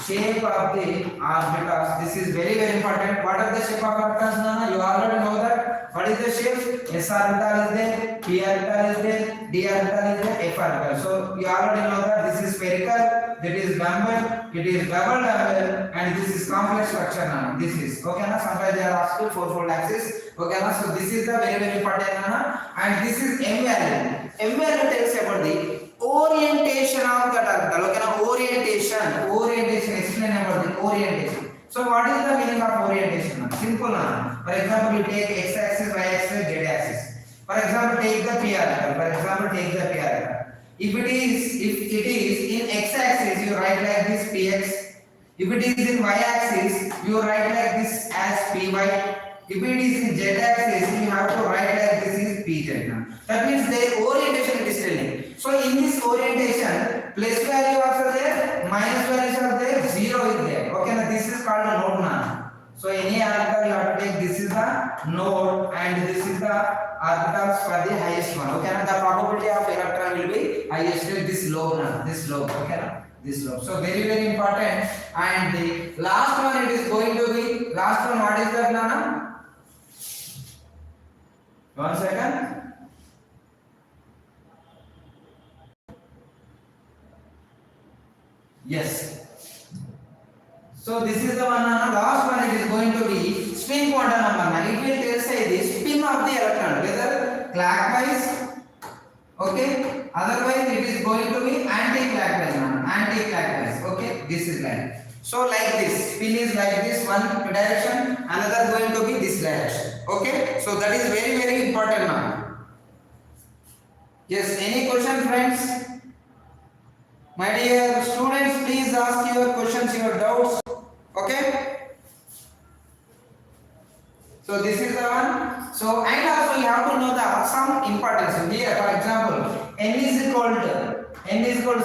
Shape of the orbitals. This is very important. What are the shape of orbitals, Nana? You already know that. What is the shape? S orbital is there, P orbital is there, D orbital is there, F orbital. So you already know that this is spherical, that is dumbbell, it is double dumbbell, and this is complex structure. Nana. This is okay. Na? Sometimes they are asking fourfold axis. Okay. Na? So this is the very important. Nana. And this is M value. M value tells about the orientation of that orbital. Okay. Na? Orientation. Explain about the orientation. So what is the meaning of orientation? Simple. For example, you take x axis, y axis, z axis. For example, take the p orbital. If it is in x axis, you write like this px. If it is in y axis, you write like this as py. If it is in z axis, you have to write like this is pz. That means the orientation it is telling. So in this orientation, plus value also there, minus value also there, 0 is there. Okay, now this is called a node. So any orbital you have to take, this is the node and this is the orbitals for the highest one. Okay, and the probability of electron will be highest at this lobe, okay, this lobe. So very very important. And the last one, it is going to be last one. What is that, Nana? 1 second. Yes. So this is the one, last one. It is going to be spin quantum number. It will say the spin of the electron, whether clockwise, okay, otherwise it is going to be anti-clockwise. Okay, this is like so, like this spin is like this one direction, another going to be this direction. Okay, so that is very very important now. Yes, any question, friends? My dear students, please ask your questions, your doubts. Okay. So this is the one. So and also you have to know the some importance here. For example, n is equal to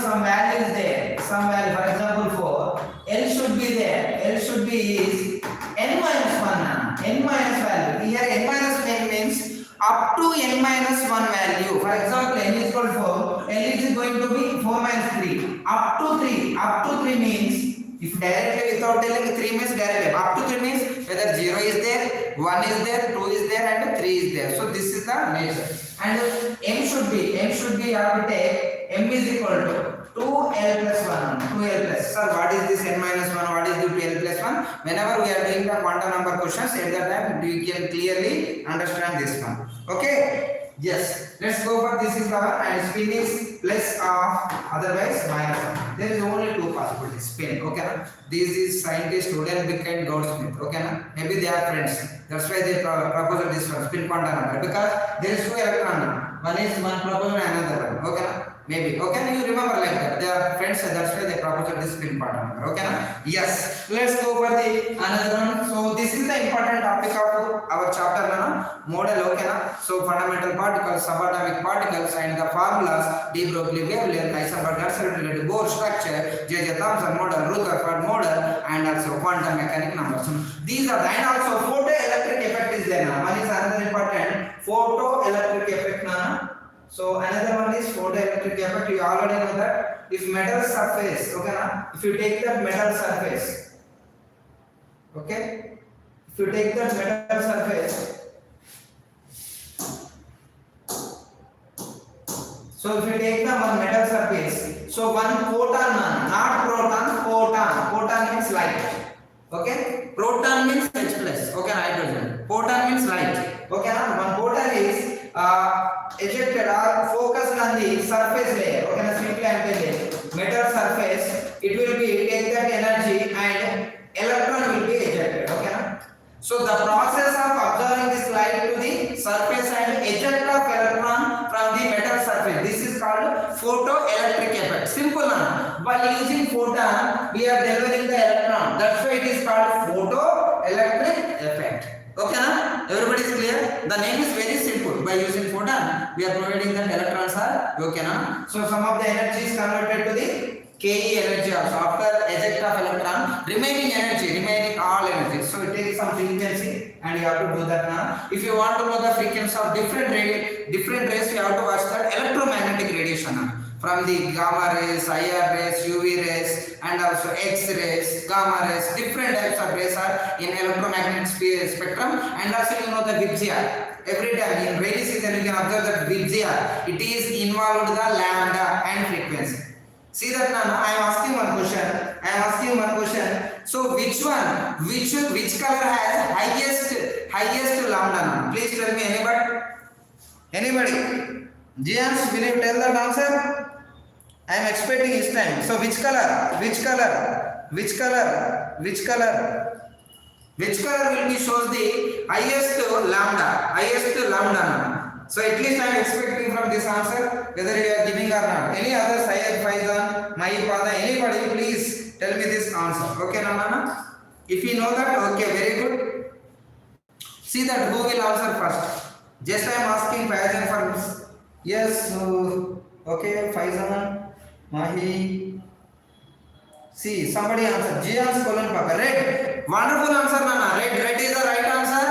some value is there. Some value, for example, 4. L should be there. L should be is n minus 1. N minus value. Here n minus 1 means up to n minus 1 value. For example, n is equal to 4. L is going to be 4 minus 3. Up to 3. Up to 3 means, if directly without telling, 3 means directly. Up to 3 means whether 0 is there, 1 is there, 2 is there, and 3 is there. So this is the nature. And m should be you have to take m is equal to 2l plus 1. 2l plus. Sir, what is this n minus 1? What is due to l plus 1? Whenever we are doing the quantum number questions, at that time we can clearly understand this one. Okay. Yes, let's go for this is the one, and spin is plus of, otherwise minus of. There is only two possibilities. Spin, okay na? This is scientist Woodell, Bick and Goldsmith, okay na? Maybe they are friends. That's why they proposed this one, spin quantum number, because there is two electrons. One is one proposal and another one, okay na? Maybe, okay, you remember like that. They are friends, and that's why they proposed this spin quantum number, okay na? Yes, let's go for the another one. So this is the important topic of our chapter na, model, okay na? So fundamental particles, subatomic particles, and the formulas, de Broglie wavelength, Heisenberg accelerated Bohr structure, J.J. Thomson model, Rutherford model, and also quantum mechanic numbers. These are, and also photoelectric effect is there now. One is another important photoelectric effect na. So another one is photoelectric effect. You already know that if metal surface, okay na, if you take that metal surface, okay, if you take that metal surface, so if you take the one metal surface, so one photon, not proton, photon means light, okay, proton means H plus, okay, hydrogen, photon means light, okay, one photon is ejected or focused on the surface layer, okay, simply I am telling metal surface, it will be take that energy and electron will be ejected, okay. So the process of observing this light to the surface and eject of electron from the metal surface, this is called photoelectric effect. Simple na. By using photon we are delivering the electron, that's why it is called photoelectric effect. Okay na? Everybody is clear? The name is very simple. By using photon we are providing that electrons are, okay na? So some of the energy is converted to the Ke energy also. After eject of electron, remaining all energy. So it takes some frequency and you have to do that now. If you want to know the frequency of different rays, you have to watch that electromagnetic radiation from the gamma rays, IR rays, UV rays, and also X rays, gamma rays. Different types of rays are in electromagnetic spectrum, and also you know the VIBGR. Every time in rainy season you can observe that VIBGR, it is involved the lambda and frequency. See that now I am asking one question. So which color has highest lambda now? Please tell me, anybody? Giants, will you tell that answer? I am expecting this time. So which color will be shows the highest lambda now? So at least I am expecting from this answer whether you are giving or not. Any other Syed Faizan, Mahipada, anybody, please tell me this answer. Okay, Nana? If you know that, okay, very good. See that who will answer first. Just I am asking Faizan for yes. Okay, Faizan, Mahi. See, somebody answer. Jian's colon papa. Red. Wonderful answer, Nana. Red is the right answer.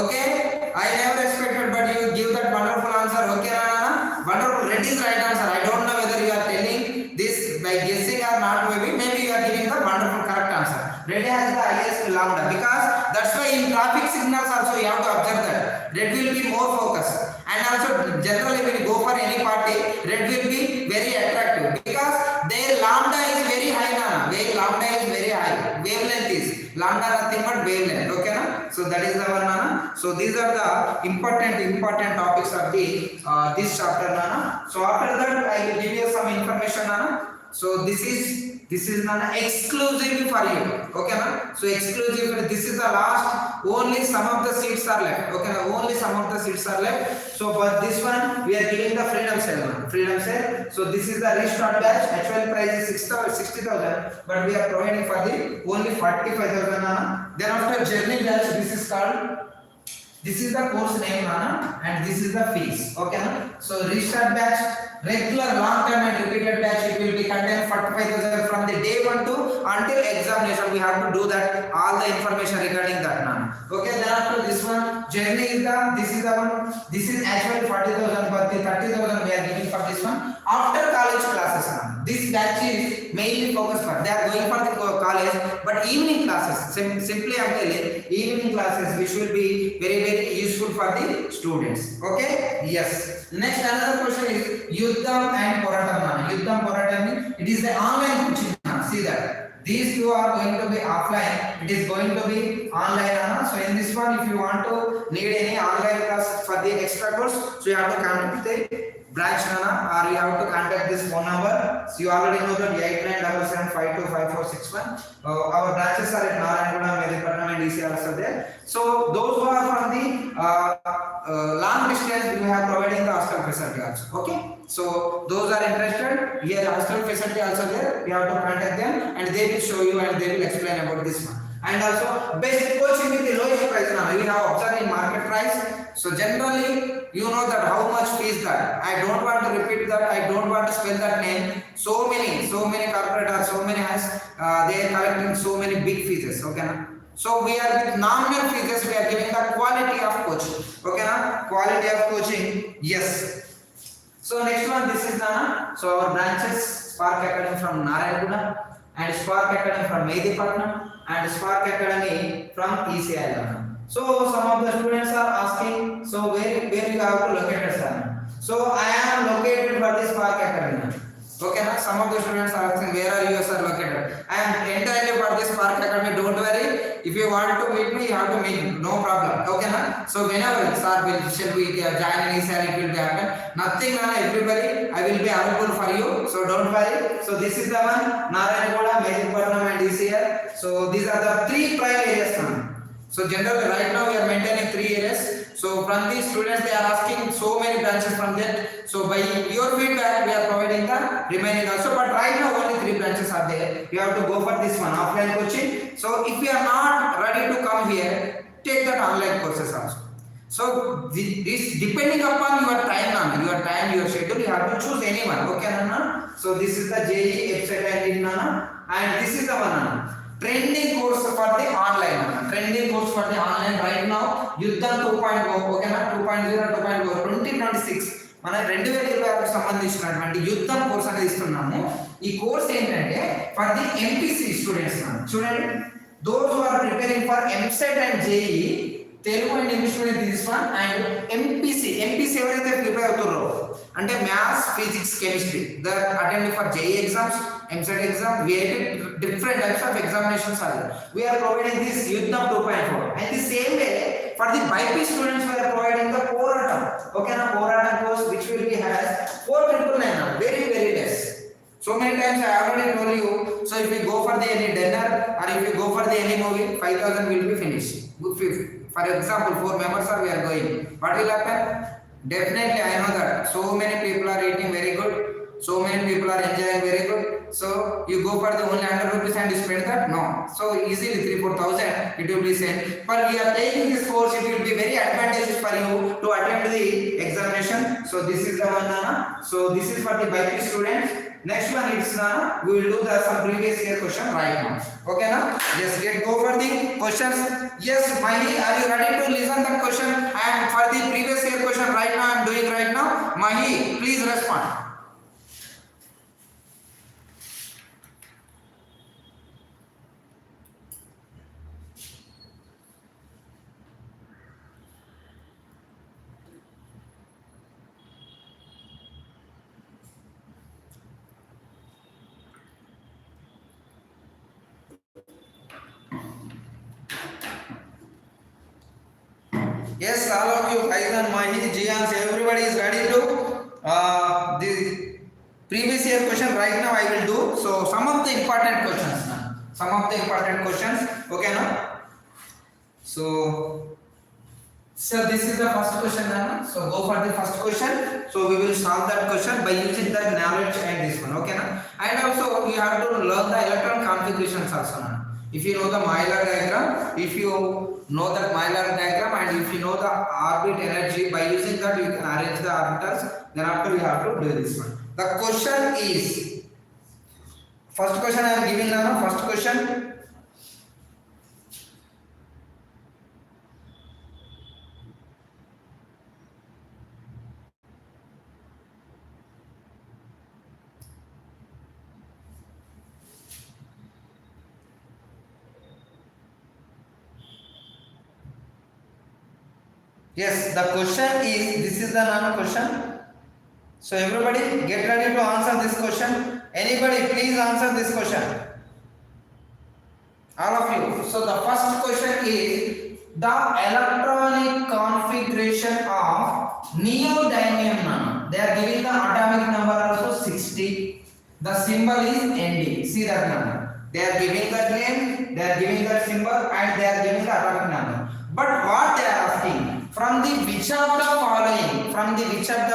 Okay. I never expected, but you give that wonderful answer. Okay, Nana. Wonderful. Red is the right answer. I don't know whether you are telling this by guessing or not. Maybe you are giving the wonderful correct answer. Red has the highest lambda because that's why in traffic signals also you have to observe that. Red will be more focused. And also generally when you go for any party, red will be very attractive because their lambda is very high, Nana. Their lambda is very high. Wavelength is lambda nothing but wavelength. Okay, na? So that is the one, Nana. So these are the important topics of the this chapter, Nana. So after that I will give you some information, Nana. So this is Nana exclusively for you. Okay, na? So exclusive. This is the last. Only some of the seats are left. Okay, na? Only some of the seats are left. So for this one we are giving the freedom cell. Freedom cell. So this is the restart batch. Actual price is 60,000, but we are providing for the only 45,000, Nana. Then after journey batch, this is called. This is the course name, Nana, and this is the fees. Okay, na? So restart batch. Regular long term and repeated batch, it will be contain 45,000 from the day 1 to until examination. We have to do that all the information regarding that, Nana. Okay, then after this one, journey is this is the one. This is actually 40,000, but the 30,000 we are giving for this one. After college classes, Nana. This batch is mainly focused for. They are going for the college, but evening classes. Simply I am telling, evening classes which will be very useful for the students. Okay? Yes. Next another question is Yuddham and Poratam. Yuddham Poratam, it is the online coaching. See that these two are going to be offline, it is going to be online. So in this one, if you want to need any online class for the extra course, so you have to contact the branch, Nana, or you have to contact this phone number. So you already know that 8977525461. Our branches are at Narayanaguna, Medipatnam and DC also there. So those who are from the long distance, we have providing the hostel facility also. Okay. So those are interested, here hostel facility also there. You have to contact them and they will show you and they will explain about this one. And also best coaching with the lowest price. Now we have observed in market price. So generally you know that how much fees that. I don't want to repeat that. I don't want to spell that name. So many corporators, so many has they are collecting so many big fees. Okay, na? So we are with nominal fees. We are giving the quality of coaching. Okay, na? Quality of coaching. Yes. So next one, this is Nana. So our branches, Spark Academy from Narayanaguna and Spark Academy from Medipatnam and Spark Academy from ECI. So some of the students are asking, so where you have to locate it, sir? So I am located for the Spark Academy. Okay, na? Some of the students are asking, where are you, sir, located? I am entirely for the Spark Academy. Don't worry. If you want to meet me, you have to meet me. No problem. Okay, na? So whenever sir shall we join any sir, it will be happen. Nothing, na? Everybody, I will be available for you. So don't worry. So this is the one, Narayanaguna, Medipatnam and ECI. So these are the three prime areas, na? So generally right now we are maintaining 3 areas. So from these students they are asking so many branches from that. So by your feedback we are providing the remaining also. But right now only 3 branches are there. You have to go for this one, offline coaching. So if you are not ready to come here, take that online courses also. So this depending upon your time, your schedule, you have to choose anyone. Okay, Nana? So this is the JEE EAPCET, Nana, and this is the one, Nana. Trending course for the online. Trending course for the online right now. Yuddham 2.0. Okay, na? 2.0, 2.0, 2026. మన 2026 సంబంధించినటువంటి యుద్ధం course అనేది ఇస్తున్నాము. ఈ course ఏంటంటే for the MPC students. చూడండి, those who are preparing for EAMCET and JEE Telugu and English medium తీసుకున్నాం. And MPC ఎవరైతే ప్రిపేర్ అవుతారో అంటే maths, physics, chemistry that attend for JEE exams, EAMCET exam, different types of examinations are there. We are providing this Yuddham 2.4. And the same way for the BIP students we are providing the Poratam. Okay, na? Poratam course which will be has 4,999, very less. So many times I already told you. So if you go for the any dinner or if you go for the any movie, 5,000 will be finished. For example, 4 members are we are going. What will happen? Definitely I know that so many people are eating very good. So many people are enjoying very good. So you go for the only 100 rupees and you spend that? No. So easily 3,000-4,000 it will be sent. But we are taking this course, it will be very advantageous for you to attempt the examination. So this is the one, Nana. So this is for the BIP students. Next one is we will do some previous year question right now. Okay now? Yes, go for the questions. Yes, Mahi, are you ready to listen the question? And for the previous year question right now I am doing right now. Mahi, please respond. Yes, all of you, Faizan, Mahi, Jian, everybody is ready to the previous year question right now I will do. So some of the important questions now. Some of the important questions. Okay now? So this is the first question now. So go for the first question. So we will solve that question by using the knowledge and this one. Okay now? And also we have to learn the electron configurations also now. If you know the Mylar diagram, if you know that Mylar diagram and if you know the orbit energy, by using that you can arrange the orbitals. Then after you have to do this one. The question is, first question I am giving now. First question. Yes, the question is, this is the question. So everybody get ready to answer this question. Anybody please answer this question. All of you. So the first question is the electronic configuration of neodymium. They are giving the atomic number also 60. The symbol is Nd. See that number. They are giving the name, they are giving the symbol and they are giving the atomic number. But what they are asking, from the which of the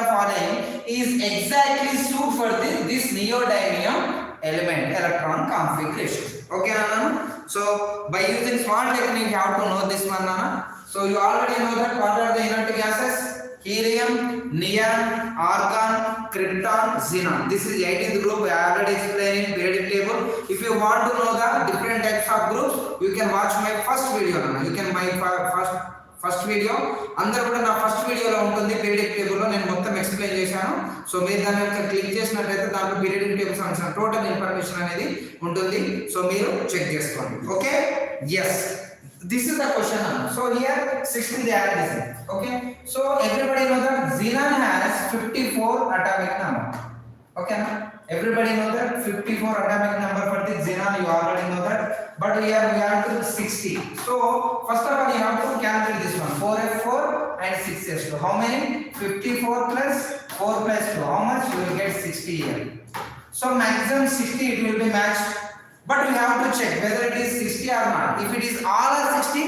following is exactly suit for this neodymium element electron configuration. Okay Nana? So by using small technique you have to know this one Nana. So you already know that what are the inert gases? Helium, neon, argon, krypton, xenon. This is 18th group. I already explained in periodic table. If you want to know the different types of groups, you can watch my first video Nana. You can my first video అందరూ కూడా నా first వీడియోలో ఉంటుంది periodic table లో నేను మొత్తం explain చేశాను. So మీరు దాన్ని క్లిక్ చేసినట్లయితే దాంట్లో పీరియాడిక్ టేబుల్ సంబంధించిన టోటల్ ఇన్ఫర్మేషన్ అనేది ఉంటుంది. సో మీరు చెక్ చేసుకోండి. Okay yes, this is the question. So here 60 they are this. Okay, so everybody know that xenon has 54 atomic number. Okay, everybody know that 54 atomic number for the xenon, you already know that. But here we have to 60. So first of all you have to calculate this one, 4f4 and 6s2. How many? 54 plus 4 plus 2. How much? You will get 60 here. So maximum 60 it will be matched. But we have to check whether it is 60 or not. If it is all are 60,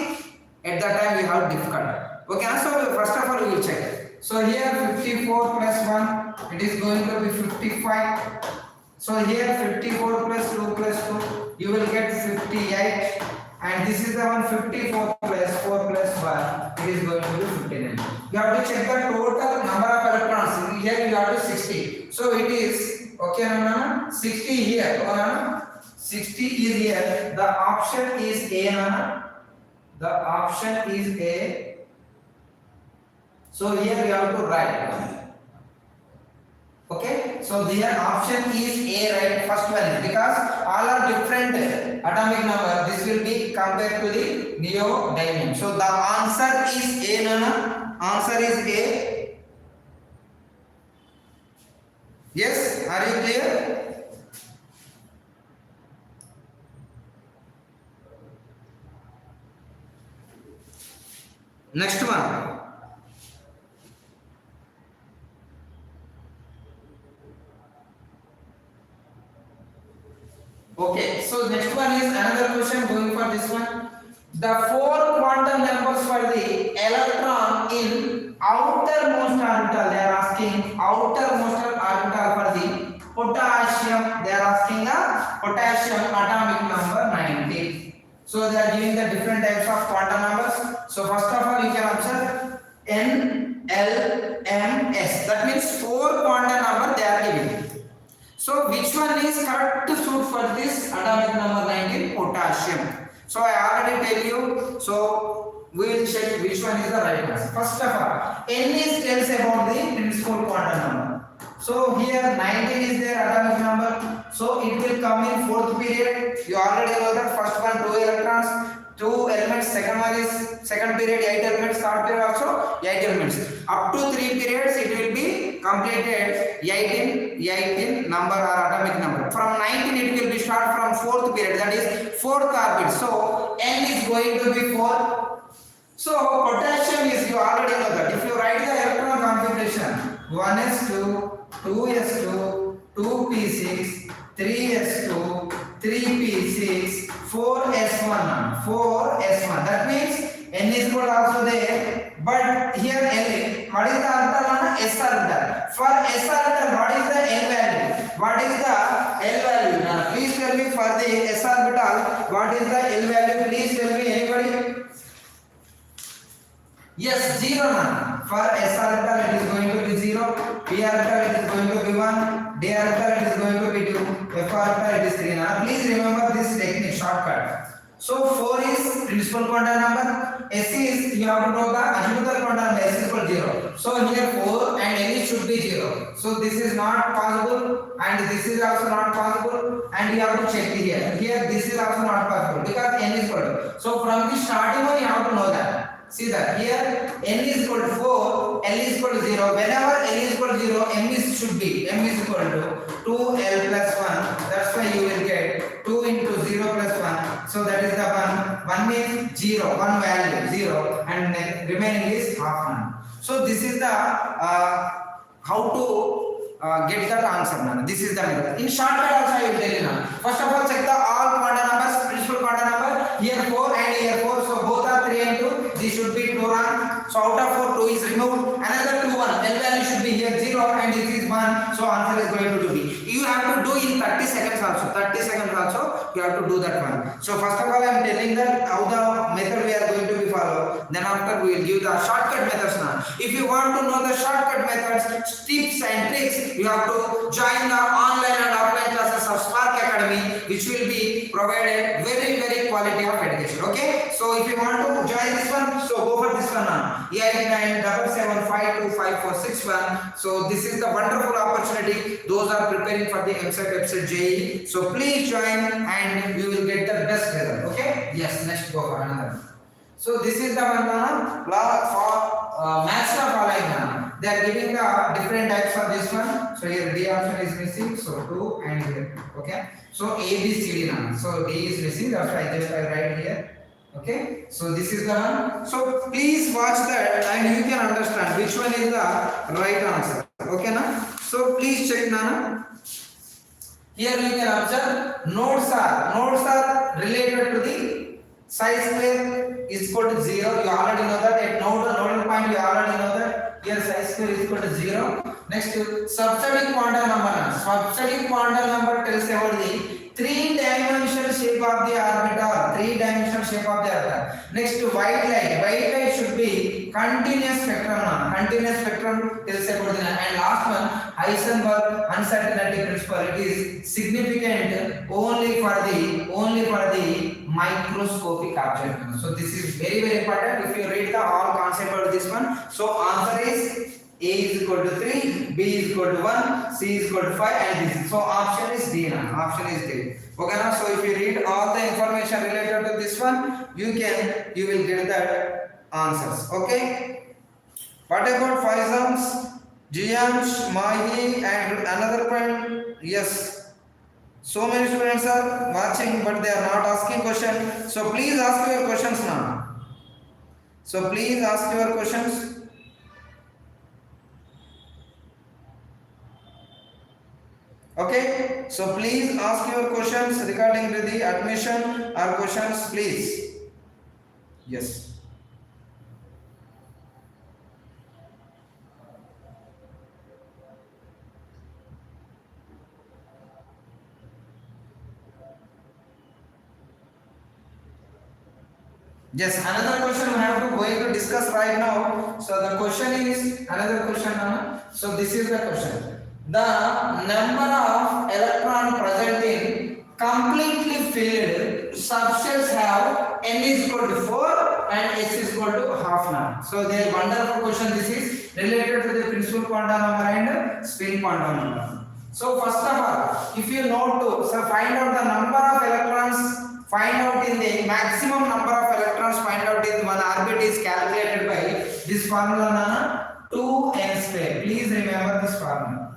at that time we have difficult. Okay, so first of all we will check. So here 54 plus 1, it is going to be 55. So here 54 plus 2 plus 2, you will get 58. And this is the one 54 plus 4 plus 1, it is going to be 59. You have to check the total number of electrons. Here you have to 60. So it is, okay, 60 here. 60 is here. The option is A, Nana. The option is A. So here we have to write. Okay. So here option is A, right? First one is because all are different atomic number. This will be compared to the neodymium. So the answer is A, Nana. Answer is A. Yes. Are you clear? Next one. Okay, so next one is another question going for this one. The 4 quantum numbers for the electron in outermost orbital. They are asking outermost orbital for the potassium. They are asking the potassium atomic number 90. So they are giving the different types of quantum numbers. So first of all you can observe N, L, M, S. That means 4 quantum number they are giving. So which one is correct to suit for this atomic number 19? Potassium. So I already tell you. So we will check which one is the right answer. First of all, N is tells about the principal quantum number. So here 19 is their atomic number. So it will come in fourth period. You already know that first one 2 electrons. 2 elements, second one is second period 8 elements, third period also 8 elements. Up to 3 periods it will be completed 18 number or atomic number. From 19 it will be start from fourth period, that is fourth orbit. So N is going to be 4. So potassium is, you already know that. If you write the electron configuration 1s2, 2s2, 2p6, 3s2, 3p6, 4s1, 4s1. That means N is good also there, but here L, what is the orbital? S orbital. For S orbital, what is the L value? What is the L value? Now, please tell me for the S orbital, what is the L value? Please tell me, anybody? Yes, 0 now. For S orbital it is going to be 0, P orbital it is going to be 1, D orbital it is going to be 2, F orbital it is 3. Now please remember this technique, shortcut. So 4 is principal quantum number, S is, you have to know the azimuthal quantum number, S is equal to 0. So here 4 and N should be 0. So this is not possible and this is also not possible, and you have to check here. Here this is also not possible because N is equal to. So from the starting one you have to know that. See that here N is equal to 4, L is equal to 0. Whenever L is equal to 0, M should be M is equal to 2L plus 1. That's why you will get 2 into 0 plus 1. So that is the 1. 1 means 0, 1 value 0, and remaining is half 1. So this is the how to get that answer now. This is the method. In shortcut also I will tell you now. First of all, check the all quantum numbers, principal quantum number. Here 4 and here 4. So both are 3 and 2. This should be 2 wrong. So out of 4, 2 is removed. Another 2, 1. L value should be here 0 and this is 1. So answer is going to be. You have to do in 30 seconds also. 30 seconds also you have to do that one. So first of all I am telling that how the method we are going to be follow. Then after we will give the shortcut methods now. If you want to know the shortcut methods, tips and tricks, you have to join the online and offline classes of Spark Academy, which will be provided very quality of education. Okay. So if you want to join this one, so go for this one now. EAPCET 9775461. So this is the wonderful opportunity. Those are preparing for the EAMCET, EAPCET, JEE. So please join and you will get the best result. Okay. Yes. Next go for another. So this is the one law for maths of following. They are giving the different types of this one. So here D option is missing. So 2 and here. Okay. So A, B, C, D now. So D is missing. That's why I write here. Okay. So this is the one. So please watch that and you can understand which one is the right answer. Okay na? So please check Nana. Here you can observe nodes are related to the psi square is equal to 0. You already know that. At nodal point you already know that. Here psi square is equal to 0. Next subsonic quantum number. Subsonic quantum number tells about the 3-dimensional shape of the orbital. 3-dimensional shape of the orbital. Next white light should be continuous spectrum. Continuous spectrum tells about the, and last one Heisenberg uncertainty principle. It is significant only for the microscopic object. So this is very important. If you read the all concept of this one, so answer is A is equal to 3, B is equal to 1, C is equal to 5, and this is. So option is D now. Option is D. Okay now. So if you read all the information related to this one, you will get that answers. Okay. What about Faisams, GMs, Mahi, and another point? Yes. So many students are watching, but they are not asking questions. So please ask your questions now. So please ask your questions. Okay, so please ask your questions regarding to the admission or questions, please. Yes. Yes, another question we have to going to discuss right now. So the question is another question. So this is the question. the number of electron present in completely filled subshells have n is equal to 4 and s is equal to half number. So the wonderful question, this is related to the principal quantum number and spin quantum number. So first of all, if you know to find out the number of electrons, find out in the maximum number of electrons, find out in one orbit is calculated by this formula 2n square. Please remember this formula.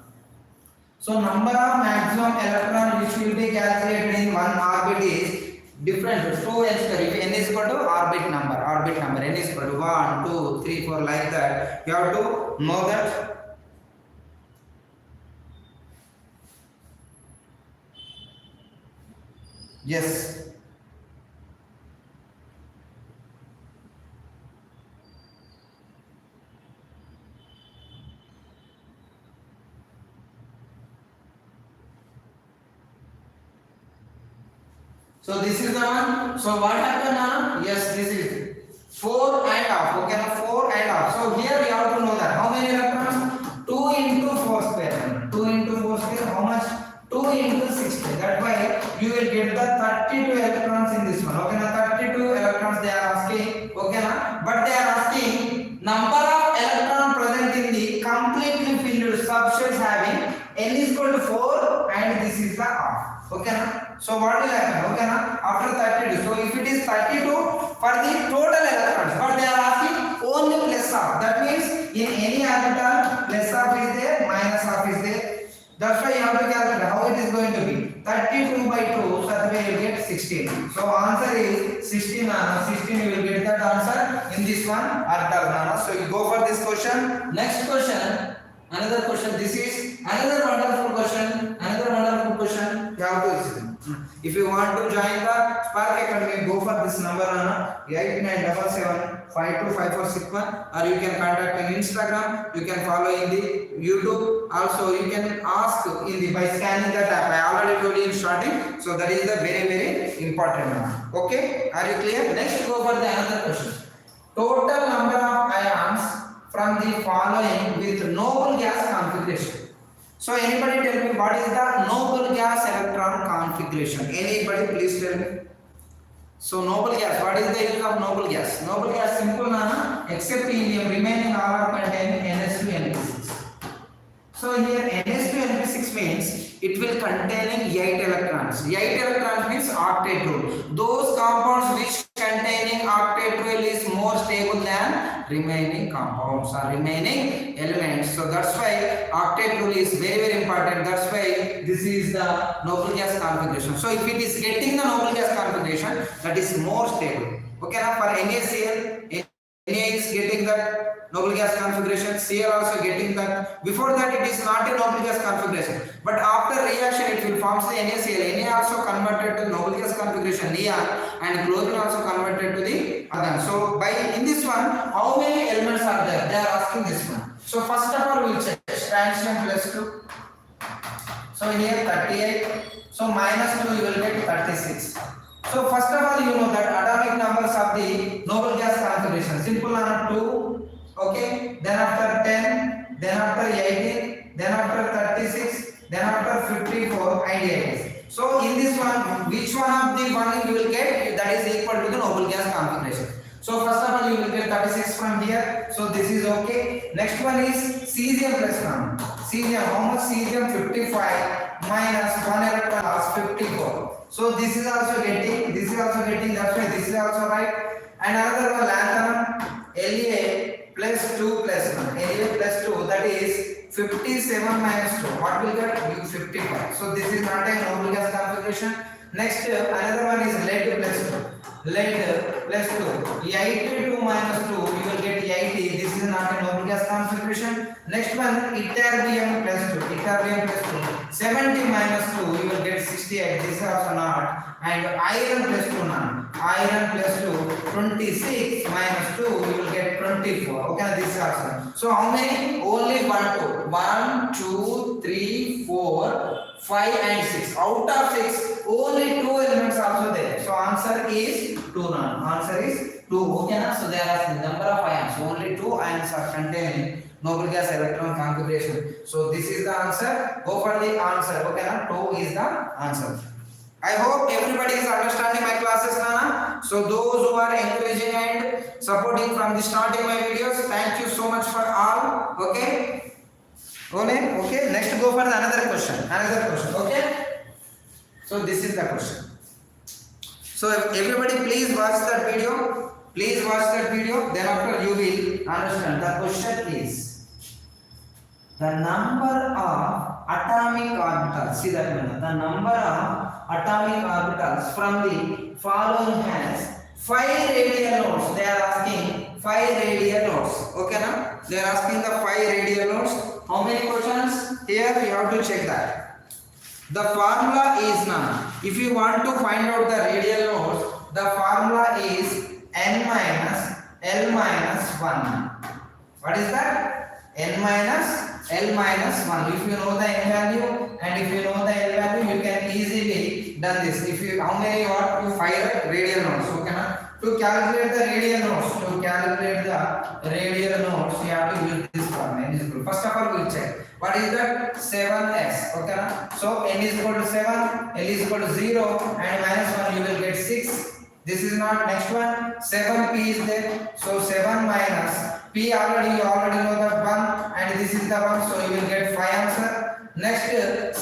So number of maximum electron which will be calculated in one orbit is different 2n square. If n is equal to orbit number, n is equal to 1, 2, 3, 4 like that. You have to know that. Yes. So this is the one. So what happened now? Yes, this is 4 and half. Okay, now 4 and half. So here we have to know that how many electrons? 2 into 4 square. 2 into 4 square. How much? 2 into 6 square. That way you will get the 32 electrons in this one. Okay, now 32 electrons they are asking. Okay, now but they are asking number of electron present in the completely filled subshells having n is equal to 4 and this is the half. Okay, now. So what will happen? Okay, now after 32. So if it is 32 for the total electrons, but they are asking only plus half. That means in any orbital plus half is there, minus half is there. That's why you have to calculate how it is going to be. 32 by 2, so that way you get 16. So answer is 16 nano. 16 you will get that answer in this one orbital nano. So you go for this question. Next question. Another question. This is another wonderful question. You have to listen. If you want to join the Spark Academy, go for this number 8977 525461, or you can contact on Instagram. You can follow in the YouTube. Also, you can ask in the by scanning that app. I already told you in starting. So that is the very important one. Okay, are you clear? Next, go for the another question. Total number of ions from the following with noble gas configuration. So anybody tell me what is the noble gas electron configuration? Anybody please tell me. So noble gas, what is the use of noble gas? Noble gas simple nana, except helium remaining all are containing NS2 NP6. So here NS2NP6 means it will containing 8 electrons. 8 electrons means octet rule. Those compounds which containing octet rule is more stable than remaining compounds or remaining elements. So that's why octet rule is very important. That's why this is the noble gas configuration. So if it is getting the noble gas configuration, that is more stable. Okay, now for NaCl, Na is getting that noble gas configuration, Cl also getting that. Before that it is not a noble gas configuration, but after reaction it will form the NaCl. Na also converted to noble gas configuration neon, and chlorine also converted to the argon. So by in this one, how many elements are there? They are asking this one. So first of all we will check strontium plus 2. So here 38. So minus 2 you will get 36. So first of all, you know that atomic numbers of the noble gas configuration. Simple are 2, okay, then after 10, then after 18, then after 36, then after 54 and 80. So in this one, which one of the one you will get, that is equal to the noble gas configuration. So first of all, you will get 36 from here. So this is okay. Next one is cesium plus 1. Cesium, how much cesium? 55 minus 1 electron loss 54. So this is also getting, that's why this is also right. And another one lanthanum, La plus 2 plus 1. La plus 2, that is 57 minus 2. What will get? 55. So this is not a noble gas configuration. Next, another one is lead plus 2. Lead plus 2. 82 minus 2, you will get 80. This is not a noble gas configuration. Next one, ytterbium plus 2. Ytterbium plus 2. 70 minus 2, you will get 68. This is also not. And iron plus 2 none. Iron plus 2. 26 minus 2, you will get 24. Okay, this is also. So how many? Only 1, 2. 1, 2, 3, 4, 5 and 6. Out of 6, only 2 elements also there. So answer is 2 none. Answer is 2. Okay, na? So there are the number of ions. Only 2 ions are containing noble gas electron configuration. So this is the answer. Go for the answer. Okay, now 2 is the answer. I hope everybody is understanding my classes, Nana. So those who are encouraging and supporting from the starting my videos, thank you so much for all. Okay. Okay. Next, go for the another question. Okay. So this is the question. So everybody, please watch that video. Please watch that video. Then after you will understand. The question is the number of atomic orbitals. See that one. The number of atomic orbitals from the following has 5 radial nodes. They are asking 5 radial nodes. Okay, now they are asking the 5 radial nodes. How many questions? Here you have to check that. The formula is now. If you want to find out the radial nodes, the formula is n minus L minus 1. What is that? N minus L minus 1. If you know the n value and if you know the L value, you can easily done this. If you how many what you 5 radial nodes. Okay, now to calculate the radial nodes, you have to use this formula. First of all, we check. What is that? 7s. Okay, now so n is equal to 7, L is equal to 0, and minus 1 you will get 6. This is not next one. 7p is there. So 7 minus p already you already know that 1, and this is the 1. So you will get 5 answer. Next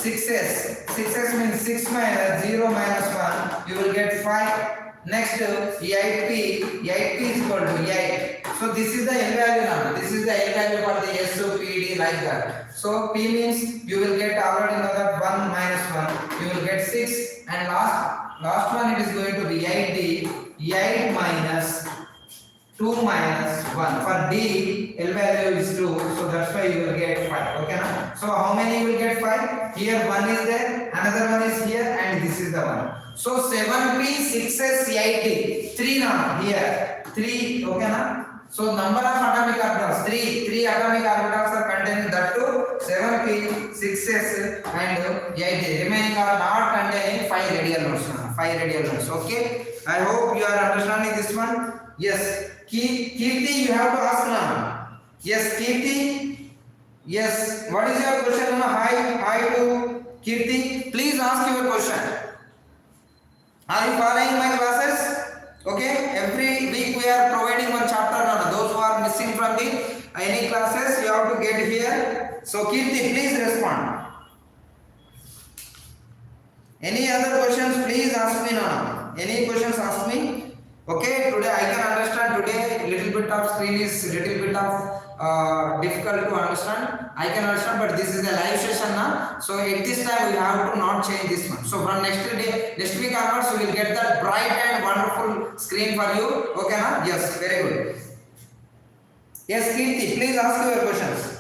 6s. 6s means 6 minus 0 minus 1. You will get 5. Next 8p. 8p is equal to 8. So this is the L value now. This is the L value for the SOPD like that. So p means you will get already know that 1 minus 1. You will get 6, and last one it is going to be 8d. 8 minus 2 minus 1. For d, L value is 2, so that's why you will get 5. Okay, now so how many you will get? 5. Here 1 is there, another one is here, and this is the one. So 7p, 6s, 8d. 3 now here. 3. Okay, now so number of atomic orbitals, 3 atomic orbitals are contained in that too. 7p, 6s, and 8d. Remaining are not containing 5 radial nodes. 5 radial nodes. Okay. I hope you are understanding this one. Yes. Kirti, you have to ask now. Yes, Kirti. Yes. What is your question? Hi to Kirti. Please ask your question. Are you following my classes? Okay. Every week we are providing one chapter. Those who are missing from the any classes, you have to get here. So Kirti, please respond. Any other questions? Please ask me now. Any questions? Ask me. Okay, today I can understand. Today little bit of screen is little bit of difficult to understand. I can understand, but this is a live session now. So at this time we have to not change this one. So from next week onwards, we will get that bright and wonderful screen for you. Okay, now yes, very good. Yes, Kirti, please ask your questions.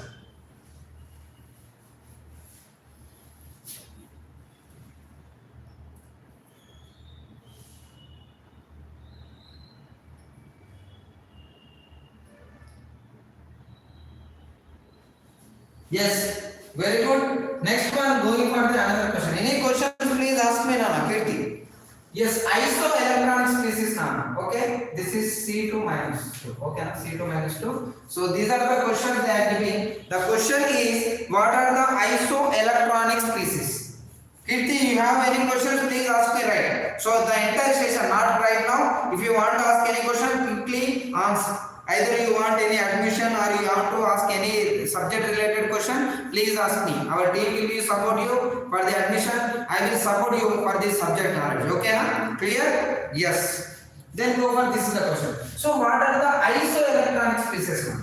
Yes, very good. Next one, going for the another question. Any questions, please ask me now, Kirti. Yes, isoelectronic species now. Okay, this is C2 minus 2. Okay, C2 minus 2. So these are the questions they are giving. The question is, what are the isoelectronic species? Kirti, you have any questions? Please ask me right. So the entire session, not right now. If you want to ask any question, quickly answer. Either you want any admission or you want to ask any subject related question, please ask me. Our team will be support you for the admission. I will support you for the subject knowledge. Okay, na? Clear? Yes. Then go for this is the question. So what are the isoelectronic species?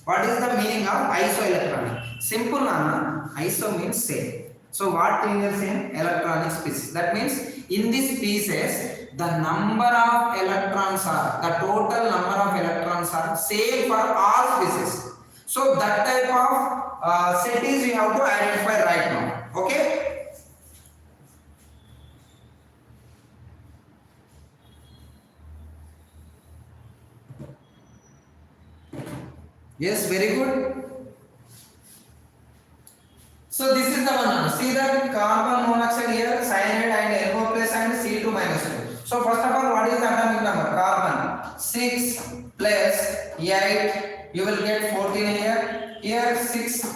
What is the meaning of isoelectronic? Simple, na? Iso means same. So what means same? Electronic species. That means in these species, the number of electrons are, the total number of electrons are same for all species. So that type of cities we have to identify right now. Okay? Yes, very good. So this is the one. See that carbon monoxide here, cyanide and NO plus and C2 minus 2. So first of all, what is the atomic number? Carbon 6 plus 8. You will get 14 here.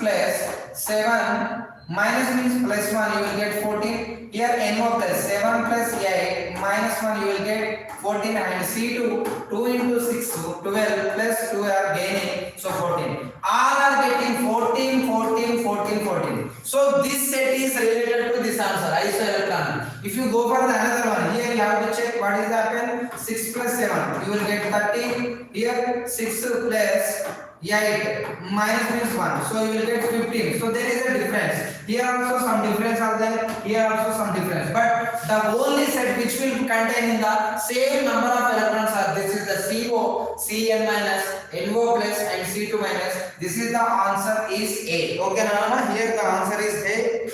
plus 7 minus means plus 1, you will get 14. Here NO plus 7 plus 8 minus 1, you will get 14, and C2 2 into 6 12 plus 2 are gaining, so 14. All are getting 14 14 14 14. So this set is related to this answer, isoelectron. If you go for the another one, here you have to check what is happen. 6 plus 7, you will get 13. Here 6 plus 8 minus means 1, so you will get 15. So there is a difference. Here also some difference are there, here also some difference, but the only set which will contain in the same number of electrons are, this is the CO, Cn minus, NO plus and C2 minus. This is the answer is A. Okay now, here the answer is A.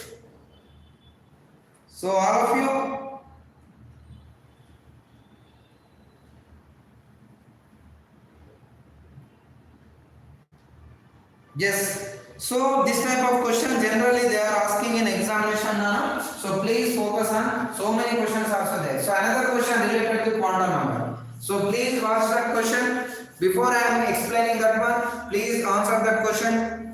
So all of you, yes. So this type of question generally they are asking in examination now. So please focus on, so many questions also there. So another question related to quantum number. So please watch that question. Before I am explaining that one, please answer that question.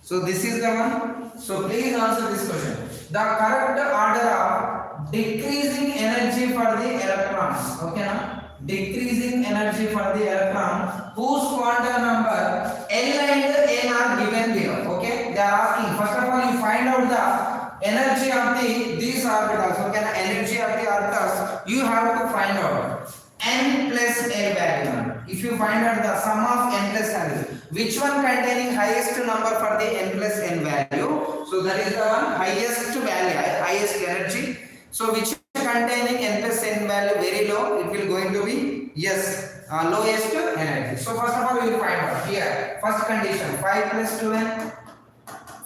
So this is the one. So please answer this question. The correct order of decreasing energy for the electrons. Okay, now decreasing energy for the electron whose quantum number L and N are given below. Okay, they are asking. First of all, you find out the energy of these orbitals. Okay, the energy of the orbitals you have to find out. N plus L value. If you find out the sum of N plus L, which one containing highest number for the N plus N value? So that is the one highest value, highest energy. So which containing N plus N value very low, it will going to be yes, lowest energy. So first of all, we will find out here. First condition, 5 plus 2N.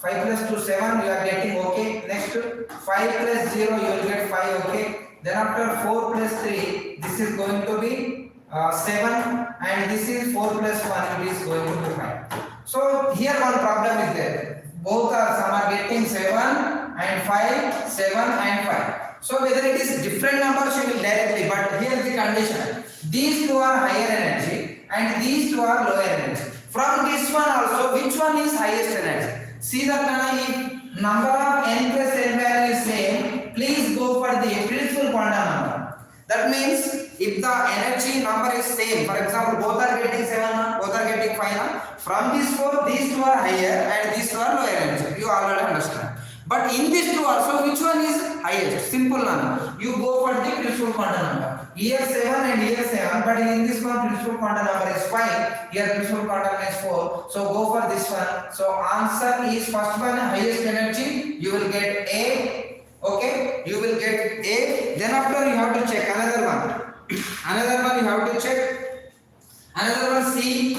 5 plus 2 7, you are getting okay. Next 5 plus 0, you will get 5 okay. Then after 4 plus 3, this is going to be 7, and this is 4 plus 1, it is going to be 5. So here one problem is there. Both are, some are getting 7 and 5, 7 and 5. So whether it is different numbers you will directly, but here is the condition. These two are higher energy and these two are lower energy. From this one also, which one is highest energy? See that if number of N plus N value is same, please go for the principal quantum number. That means if the energy number is same, for example, both are getting 7, both are getting 5, from these four, these two are higher and these two are lower energy. You already understand. But in these two also, which one is highest? Simple number. You go for the principal quantum number. Here 7 and here 7, but in this one principal quantum number is 5. Here principal quantum is 4. So go for this one. So answer is first one highest energy. You will get A. Okay, you will get A. Then after you have to check another one. Another one you have to check. Another one C.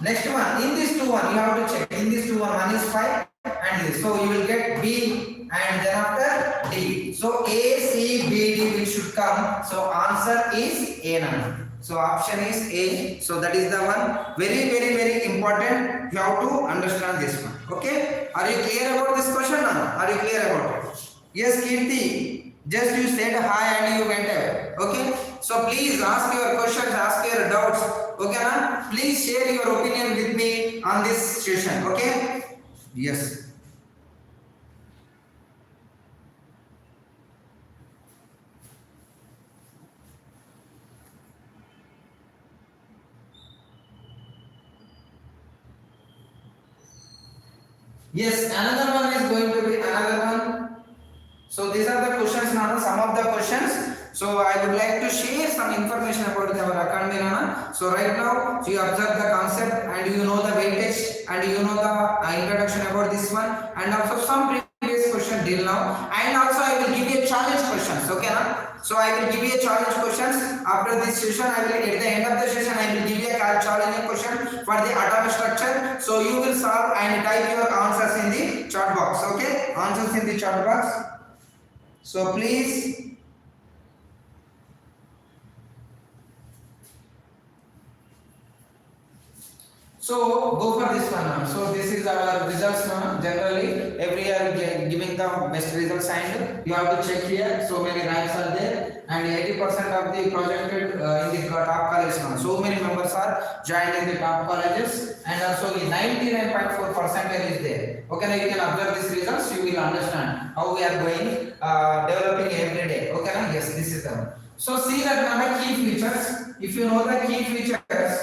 Next one. In this two one you have to check. In this two one is 5 and this. So you will get B and then after D. So A, C, B, D which should come. So answer is A number. So option is A. So that is the one. Very important. You have to understand this one. Okay. Are you clear about this question? Are you clear about it? Yes, Kirti. Just you said hi and you went away. Okay. So please ask your questions, ask your doubts. Okay, man? Please share your opinion with me on this session. Okay. Yes. Yes, another one is going to be another one. So these are the questions now, some of the questions. So I would like to share some information about our academy now. So right now, so you observe the concept and you know the weightage and you know the introduction about this one and also some previous question till now. And also I will give you a challenge questions. Okay, now? So I will give you a challenge questions after this session. I will at the end of the session I will give you a challenging question for the atomic structure. So you will solve and type your answers in the chat box. Okay, answers in the chat box. So please. So go for this one now. So this is our results now. Generally every year giving the best results and you have to check here. So many ranks are there and 80% of the projected in the top college now. So many members are joined in the top colleges and also the 99.4% is there. Okay, now you can observe these results. You will understand how we are going developing every day. Okay, now yes, this is the one. So see that now key features. If you know the key features,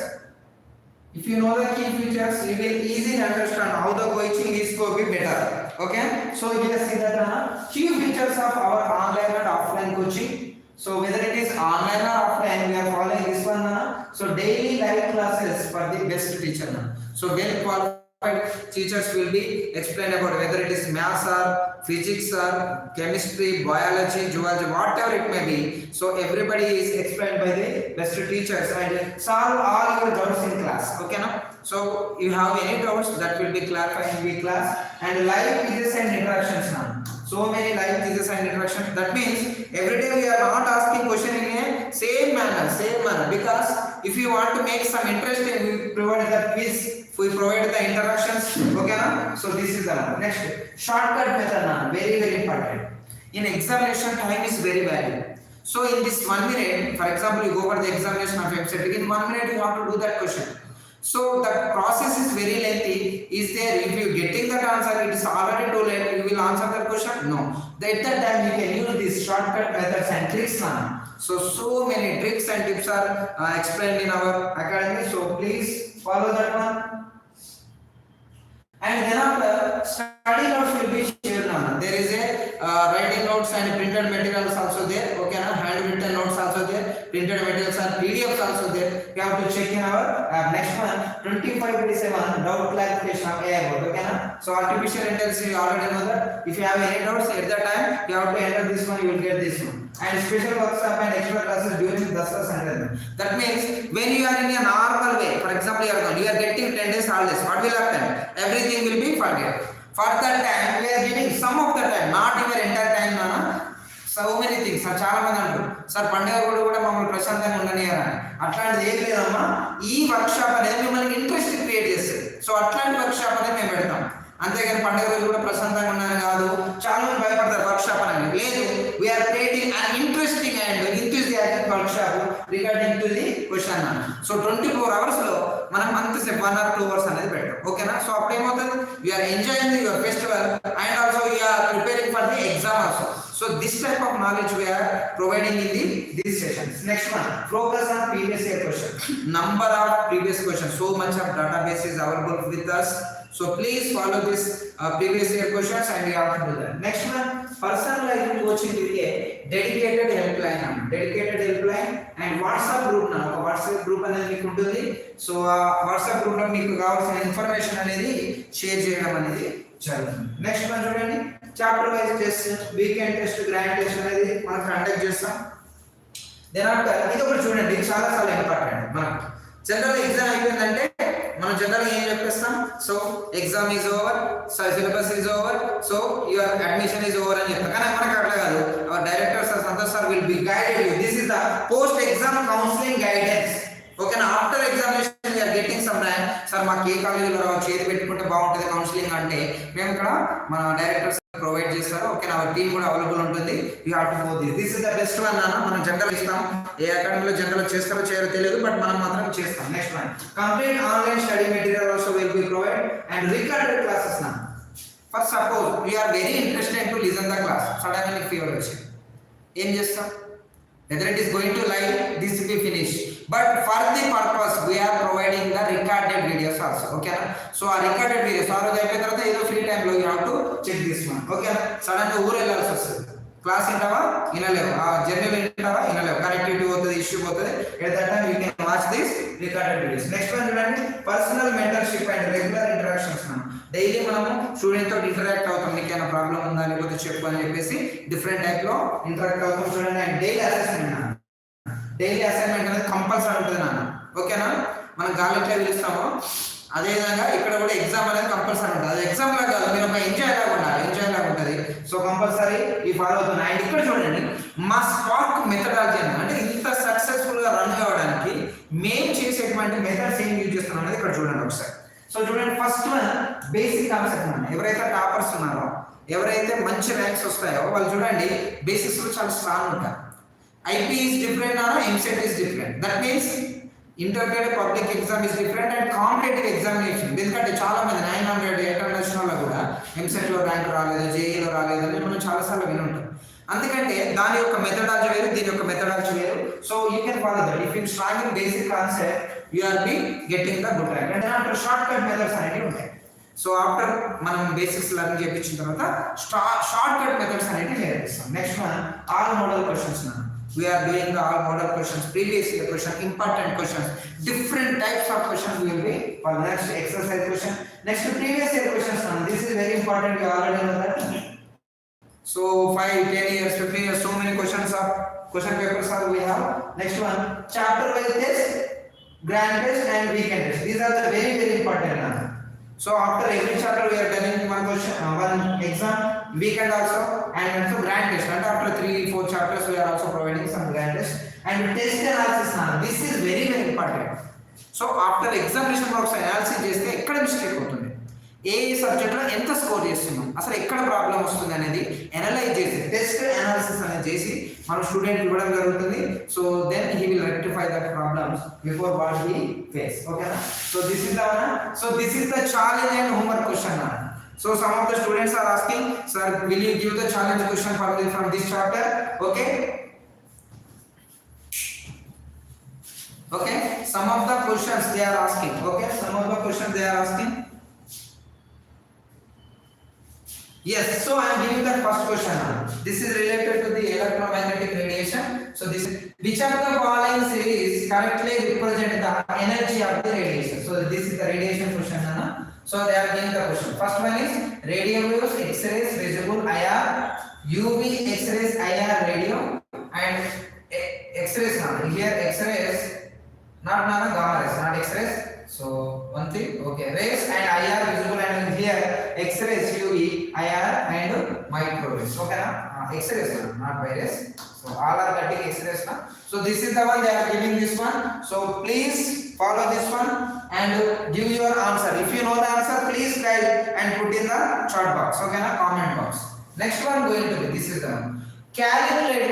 you will easily understand how the coaching is going to be better. Okay, so here see that key features of our online and offline coaching. So whether it is online or offline, we are following this one. So daily live classes for the best teacher. So well qualified teachers will be explained about whether it is maths or physics or chemistry, biology, zoology, whatever it may be. So everybody is explained by the best teachers and solve all your doubts in class. Okay, now so you have any doubts that will be clarified in the class. And live quizzes and interactions now. So many live quizzes and interactions. That means every day we are not asking question in a same manner, because if you want to make some interesting, we provide the quiz, we provide the interactions. Okay, now so this is the one. Next, shortcut method now, very important. In examination, time is very valuable. So in this 1 minute, for example, you go for the examination of EAMCET, in 1 minute you have to do that question. So the process is very lengthy. Is there, if you getting that answer, it is already too late, you will answer that question? No. At that time you can use these shortcut methods and tricks now. So many tricks and tips are explained in our academy. So please follow that one. And then after, study notes will be shared now. There is a writing notes and printed materials also there. Okay, now handwritten notes also there. Printed materials and PDFs also there. You have to check in our next one, 25/7 doubt clarification of AI board. Okay, now so artificial intelligence, you already know that. If you have any doubts at that time, you have to enter this one. You will get this one. And special workshop and extra classes during Dasra Sunday. That means when you are in a normal way, for example, you are getting 10 days holidays, what will happen? Everything will be forget. For that time, we are giving some of the time, not your entire time. So many things. చాలా మంది అంటారు sir పండుగ కూడా మమ్మల్ని ప్రశాంతంగా ఉండనియరా, అట్లాంటిది ఏం లేదమ్మా. ఈ వర్క్ షాప్ అనేది మిమ్మల్ని ఇంట్రెస్ట్ క్రియేట్ చేస్తుంది. సో అట్లాంటి వర్క్ షాప్ అనేది మేము పెడతాం. అంతేగాని పండుగ రోజు కూడా ప్రశాంతంగా ఉన్నాను కాదు. చాలా మంది భయపడతారు వర్క్ షాప్ అని. లేదు, we are creating an interesting and enthusiastic workshop regarding to the question. So 24 hours లో మనం అంతసేపు 1 or 2 hours అనేది పెట్టాం. ఓకేనా, సో అప్పుడు ఏమవుతుంది, you're enjoying your festival and also you're preparing for the exam also. So this type of knowledge we are providing in these sessions. Next one, focus on previous year question. Number of previous questions. So much of database is available with us. So please follow this previous year questions and you have to do that. Next one, personalized coaching with a dedicated helpline. And WhatsApp group now. WhatsApp group అనేది మీకు ఉంటుంది. So WhatsApp group లో మీకు కావాల్సిన information అనేది share చేయడం అనేది జరుగుతుంది. నెక్స్ట్ వన్ చూడండి, chapter wise test, weekend test, grand test అనేది మనం కండక్ట్ చేస్తాం. దెన్ ఆఫ్టర్ ఇది ఒకటి చూడండి, ఇది చాలా ఇంపార్టెంట్. మనం జనరల్ ఎగ్జామ్ అయిపోయిందంటే మనం జనరల్ ఏం చెప్పేస్తాం, so exam is over, syllabus is over, so your admission is over అని చెప్తాం. కానీ మనకు అట్లా కాదు. Our director sir, Santosh sir will be guided you. This is the post exam counselling guidance. ఓకేనా, after examination we are getting some rank. Sir మాకు ఏ కాలేజీలో చేతి పెట్టుకుంటే బాగుంటుంది కౌన్సిలింగ్ అంటే, మేము ఇక్కడ మన డైరెక్టర్స్ ప్రొవైడ్ చేస్తారు. ఓకే, నా టీం కూడా అవైలబుల్ ఉంటుంది. You have to go this is the best one అన్న. మనం జనరల్ ఇస్తాం, ఏ అకాడమీలో జనరల్ చేస్తారో చేయరో తెలియదు, బట్ మనం మాత్రం చేస్తాం. Next one, complete online study material also will be provide and recorded classes నా. For suppose we are very interested to listen the class, sudden గా మీకు ఫీవర్ వచ్చింది, ఏం చేస్తాం? Whether it is going to live, this will be finished. But for the purpose, we are providing the recorded videos also. Okay, so our recorded videos, ఆ రోజు అయిపోయిన తర్వాత ఏదో ఫ్రీ టైం లో you have to check this one. Okay, sudden గా ఊరు వెళ్ళాల్సి వస్తుంది, క్లాస్ వింటావా వినలేవు, ఆ జర్నల్ వింటావా వినలేవు, కనెక్టివిటీ పోతుంది, ఇష్యూ పోతుంది. At that time you can watch this recorded videos. Next one చూడండి, personal mentorship and regular interactions. మనం డైలీ మనము స్టూడెంట్ తోటి ఇంటరాక్ట్ అవుతాం. నీకేమైనా ప్రాబ్లం ఉందా లేకపోతే చెప్పు అని చెప్పేసి డిఫరెంట్ టైప్ లో ఇంటరాక్ట్ అవుతాం. చూడండి, అండ్ డైలీ అసెస్మెంట్ అనేది కంపల్సరీ ఉంటుంది నాన్న. ఓకేనా, మనం గాలిట్లో పిలుస్తాము, అదే విధంగా ఇక్కడ కూడా ఎగ్జామ్ అనేది కంపల్సరీ ఉంటుంది. అది ఎగ్జామ్ లాగా కాదు, మీరు ఒక ఎంజాయ్ లాగా ఉండాలి, ఎంజాయ్ లాగా ఉంటుంది. సో కంపల్సరీ ఈ ఫాలో అవుతున్నాయి. అండ్ ఇక్కడ చూడండి, మా స్పార్క్ మెథడాలజీ అంటే ఇంత సక్సెస్ఫుల్ గా రన్ కావడానికి మేము చేసే చేసేటువంటి మెథడ్స్ ఏం యూజ్ చేస్తున్నాం అనేది ఇక్కడ చూడండి ఒకసారి. సో చూడండి, ఫస్ట్ వన్ బేసిక్ కాన్సెప్ట్ అన్నమాట. ఎవరైతే టాపర్స్ ఉన్నారో, ఎవరైతే మంచి ర్యాంక్స్ వస్తాయో వాళ్ళు చూడండి బేసిక్స్ లో చాలా స్ట్రాంగ్ ఉంటారు. IP is different or EAMCET is different. That means intermediate public exam is different and competitive examination. ఎందుకంటే చాలా మంది 900 800 వచ్చిన వాళ్ళు కూడా ఎంసెట్ లో ర్యాంక్ రాలేదు, జేఈలో రాలేదు అని మనం చాలాసార్లు విని ఉంటాం. అందుకంటే దాని యొక్క మెథడాలజీ వేరు, దీని యొక్క మెథడాలజీ వేరు. So you can follow that. If you strong in basic concept you are be getting the good rank. అంటే దాంట్లో షార్ట్ కట్ మెథడ్స్ అనేవి ఉంటాయి. సో ఆఫ్టర్ మనం బేసిక్స్ లెర్న్ చేయించిన తర్వాత షార్ట్ కట్ మెథడ్స్ అనేవి నేర్పిస్తాం. Next one all model questions. We are doing the all model questions, previous year question, important questions, different types of questions will be for next exercise question. Next previous year questions. This is very important. You already know that. So 5, 10 years, 15 years, so many questions are question papers are we have. Next one, chapter wise test, grand test and weekend test. These are the very important. So after every chapter we are doing one question, one exam, weekend also, and also grand test. And after 3-4 chapters we are also providing some grand test and test analysis. This is very important. So after examination marks analysis చేస్తే ఎక్కడ mistake అవుతుంది, ఏ subject లో ఎంత score చేస్తున్నాం, అసలు ఎక్కడ problem వస్తుంది అనేది అనలైజ్ చేసి టెస్ట్ అనాలిసిస్ అనేది చేసి మన స్టూడెంట్ ఇవ్వడం జరుగుతుంది. So then he will rectify that problems before what he face. ఓకేనా? So this is the one. So this is the challenge and homework question. So some of the students are asking, sir, will you give the challenge question from this chapter? Okay. Okay. Some of the questions they are asking. Okay. Some of the questions they are asking. Yes. So I am giving the first question. This is related to the electromagnetic radiation. So this, which of the following series correctly represent the energy of the radiation? So this is the radiation question. So they are giving the question. First one is radio waves, X-rays, visible IR, UV, X-rays, IR, radio, and X-rays. Here X-rays, not gamma rays, not X-rays. So one thing, okay, rays and IR visible, and here X-rays, UV, IR, and microwaves. Okay, X-rays, not virus. So all are getting X-rays now. So this is the one they are giving this one. So please follow this one and give your answer. If you know the answer, please write and put in the chat box. Okay, na comment box. Next one going to be, this is the one. Calculate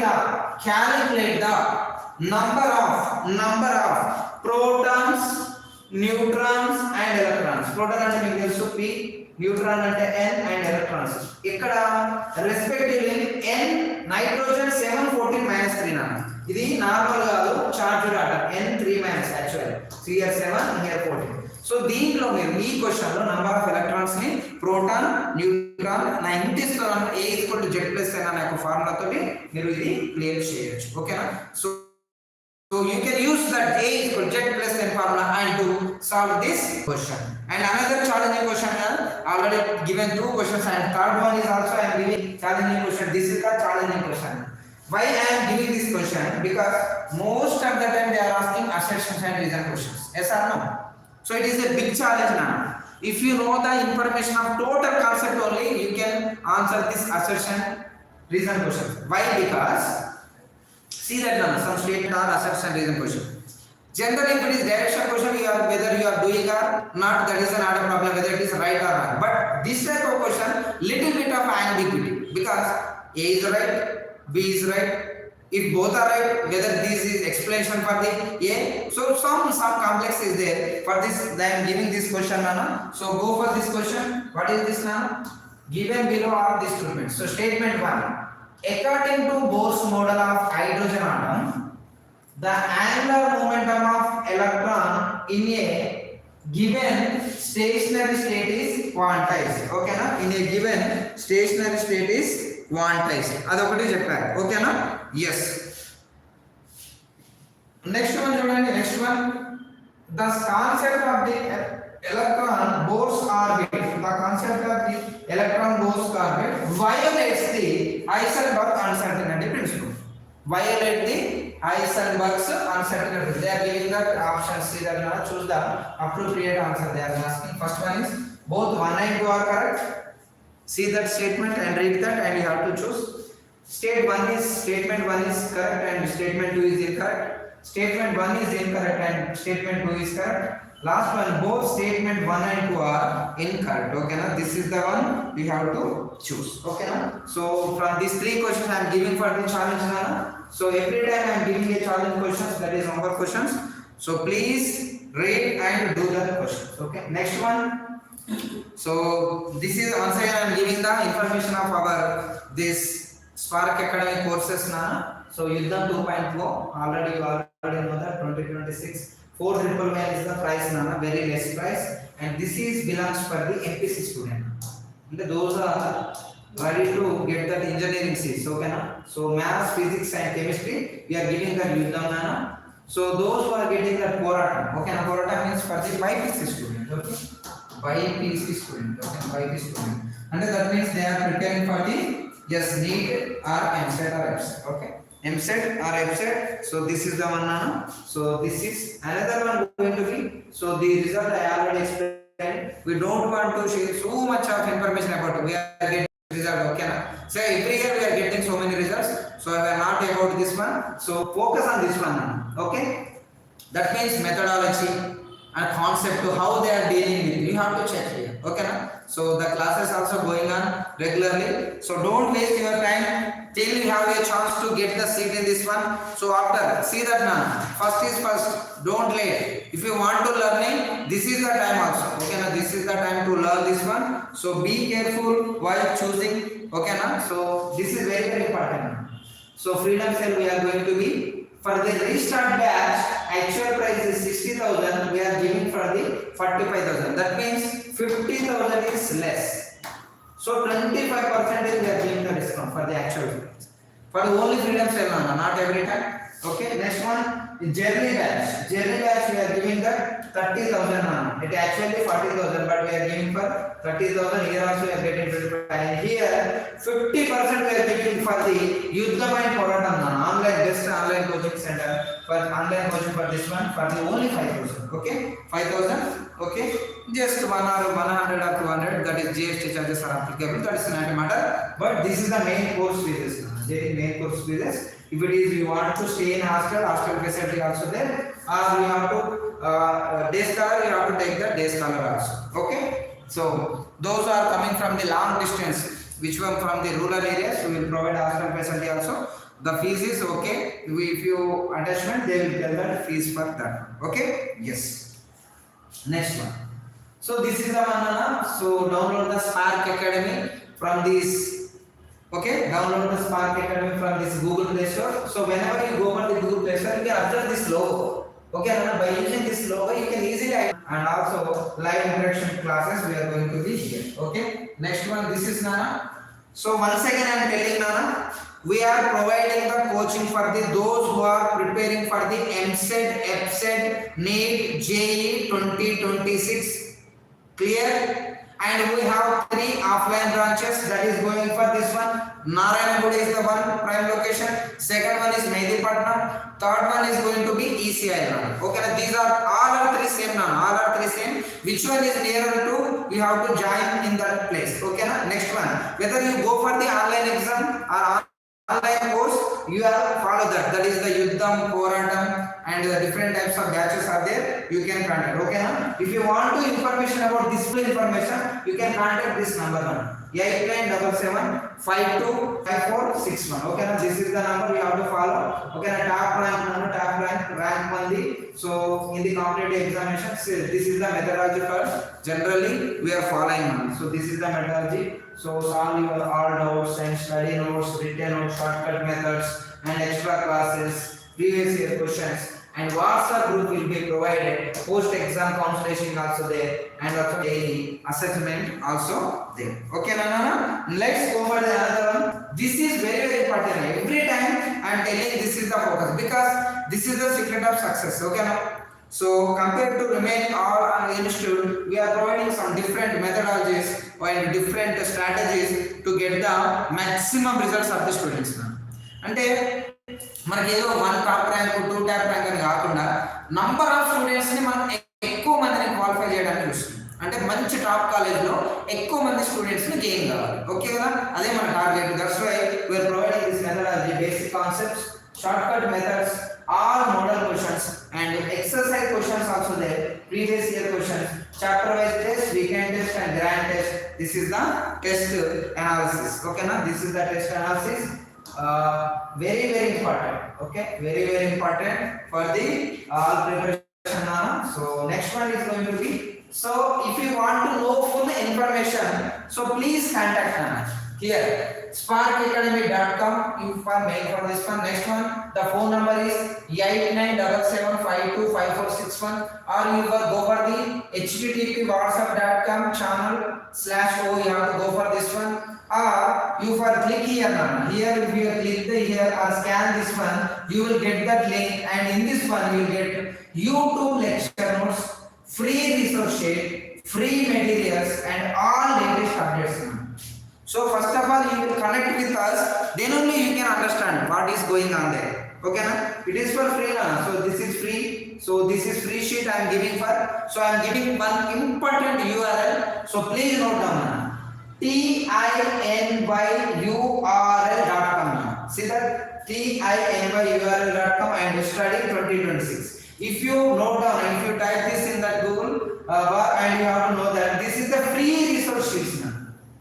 the number of protons, neutrons and electrons. Proton ante meeku telusu P, neutron ante N and electrons. Ikkada respectively N nitrogen 7 14 minus 3 na. ఇది normal కాదు, charged atom N3 actually. here 7 here 14. So దీంట్లో మీరు ఈ question లో number of electrons ని proton, neutron నా ఇంటిస్తున్నాను A = Z + N అనే ఒక ఫార్ములా తోటి మీరు ఇది క్లియర్ చేయొచ్చు. ఓకేనా? So you can use that A = Z + N formula and to solve this question. And another challenging question, already given 2 questions and third one is also I am giving challenging question. This is the challenging question. Why I am giving this question? Because most of the time they are asking assertions and reason questions. Yes or no? So it is a big challenge now. If you know the information of total concept only, you can answer this assertion reason question. Why? Because see that now some statement or assertion reason question. Generally if it is direction question, you are whether you are doing or not, that is not a problem, whether it is right or wrong. But this type of question little bit of ambiguity, because A is right, B is right. If both are right, whether this is explanation for the A. So some complex is there. For this, I am giving this question now. So go for this question. What is this now? Given below are these statements. So statement 1. According to Bohr's model of hydrogen atom, the angular momentum of electron in a given stationary state is quantized. Okay na? In a given stationary state is quantized. Adokati cheppare. Okay na? Yes. Next one chudandi. Next one, the concept of the electron Bohr's orbit. The concept of the electron Bohr's orbit violates the Heisenberg uncertainty principle. Violate the Heisenberg's uncertainty. They are giving the options. See that now. Choose the appropriate answer. They are asking. First one is both 1 and 2 are correct. See that statement and read that, and you have to choose. Statement 1 is correct and statement 2 is incorrect. Statement 1 is incorrect and statement 2 is correct. Last one, both statement 1 and 2 are incorrect. Okay, now this is the one you have to choose. Okay, now so from these three questions I am giving for the challenge now. So every time I am giving a challenge questions, that is number questions. So please read and do the questions. Okay, next one. So this is once again I am giving the information of our this Spark Academy courses now. So Yuddham 2.0 already you already know that 2026 4,111 is the price now, very less price, and this is belongs for the MPC student. And those are ready to get that engineering seats. Okay, na? So maths, physics, and chemistry we are giving the Yuddham now. So those who are getting that Poratam, okay, na Poratam means for the BPC student. Okay, BPC student. Okay, BPC student, and that means they are preparing for the NEET or EAMCET or EAPCET. Okay. EAMCET or EAPCET, so this is the one now. So this is another one going to be. So the result I already explained. We don't want to share so much of information about it. We are getting result. Okay, now. So every year we are getting so many results. So I will not about this one. So focus on this one now. Okay, that means methodology and concept to how they are dealing with. You have to check here. Okay, now. So the classes also going on regularly. So don't waste your time till you have a chance to get the seat in this one. So after, see that now. First is first. Don't late. If you want to learning, this is the time also. Okay, now this is the time to learn this one. So be careful while choosing. Okay, now. So this is very very important. So freedom cell we are going to be. For the restart batch, actual price is 60,000. We are giving for the 45,000. That means 50,000 is less. So 25% we are giving the discount for the actual price. For the only freedom sale, not every time. Okay, next one is JEE batch. JEE batch we are giving the 30,000. It actually 40,000, but we are giving for 30,000. Here also we are getting 25. And here 50% we are giving for the Yuddham and Poratam online best online coaching center for online coaching for this one for the only 5,000. Okay, 5,000. Okay, just 1 or 100 or 200. That is GST charges are applicable. That is not a matter. But this is the main course fees. JEE main course fees. If it is you want to stay in hostel facility also there, or you have to day scholar, you have to take the day scholar also. Okay, so those are coming from the long distance, which one from the rural areas, we will provide hostel facility also. The fees is okay. If you attachment, they will tell that fees for that. Okay, yes. Next one. So this is the one. So download the Spark Academy from this. Okay, download the Spark Academy from this Google Play Store. So whenever you go for the Google Play Store, you can observe this logo. Okay, by using this logo, you can easily and also live interaction classes we are going to be here. Okay, next one. This is Nana. So once again, I am telling Nana, we are providing the coaching for the those who are preparing for the EAMCET, EAPCET, NEET, JEE 2026. Clear? And we have 3 offline branches that is going for this one. Narayanagudi is the one prime location. Second one is Mehdipatnam. Third one is going to be ECI. Okay, now these are all are 3 same now. All are 3 same. Which one is nearer to? You have to join in that place. Okay, now next one. Whether you go for the online exam or online course, you have to follow that. That is the Yuddham, Poratam, and the different types of batches are there. You can contact. Okay, now if you want to information about display information, you can contact this number now. 8977 525461. Okay, now this is the number you have to follow. Okay, now top rank only. So in the competitive examinations, this is the methodology first. Generally, we are following on. So this is the methodology. So solve your all doubts and study notes, written notes, shortcut methods, and extra classes, previous year questions, and WhatsApp group will be provided. Post exam consultation also there, and also daily assessment also there. Okay, Nana. Let's go for the another one. This is very very important. Every time I am telling this is the focus because this is the secret of success. Okay, now. So compared to remain all institute, we are providing some different methodologies and different strategies to get the maximum results of the students. అంటే మనకి ఏదో 1 top rank 2 top rank అని కాకుండా number of students ని మనం ఎక్కువ మందిని qualify చేయడానికి చూస్తున్నాం. అంటే మంచి టాప్ కాలేజ్ లో ఎక్కువ మంది స్టూడెంట్స్ ని గెయిన్ కావాలి. ఓకే కదా, అదే మన target. That's why we are providing this methodology, basic concepts, shortcut methods, all model questions and exercise questions also there, previous year questions, chapter wise test, weekend test and grand test. This is the test analysis. Okay, now this is the test analysis. Very important. Okay, very important for the all preparation. So next one is going to be, so if you want to know full information, so please contact us here sparkacademy.com. You for mail for this one. Next one, the phone number is 8977525461, or you go for the http whatsapp.com channel/o. You have to go for this one, or you for click here now. Here if you click the here or scan this one, you will get that link, and in this one you will get YouTube lecture notes, free resource sheet, free materials and all latest updates. So first of all, you will connect with us, then only you can understand what is going on there. Okay, na? It is for free now. So this is free. So this is free sheet I am giving for. So I am giving one important URL. So please note down. tinyurl.com. See that? tinyurl.com and study 2026. If you note down, if you type this in that Google bar, and you have to know that this is the free resource sheet now.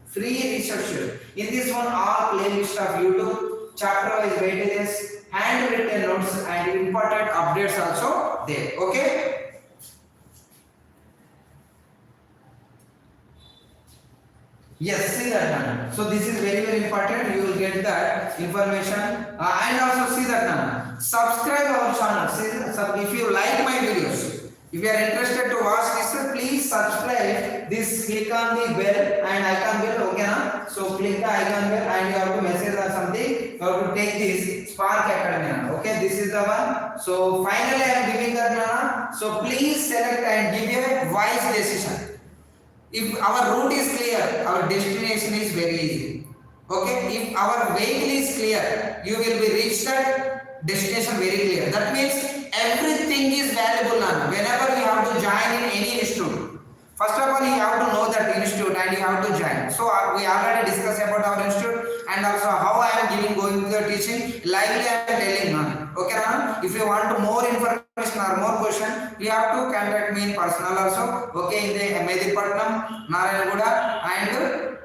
Free resource sheet. In this one, all playlist of YouTube, chapter wise weightages, handwritten notes and important updates also there. Okay. Yes, see that now. So this is very important. You will get that information, and also see that now. Subscribe our channel. See, if you like my videos, if you are interested to watch this, please subscribe. This click on the bell and icon bell. Okay, na? So click the icon bell and you have to message or something. You have to take this Spark Academy. Okay, this is the one. So finally, I am giving that now. So please select and give a wise decision. If our route is clear, our destination is very easy. Okay, if our vehicle is clear, you will be reached that destination very clear. That means everything is valuable now. Whenever you have to join in any institute, first of all you have to know that institute and you have to join. So we already discussed about our institute and also how I am going to the teaching. Lively I am telling now. Okay, now if you want more information or more question, you have to contact me in personal also. Okay, in the Medipatnam, Narayanaguda and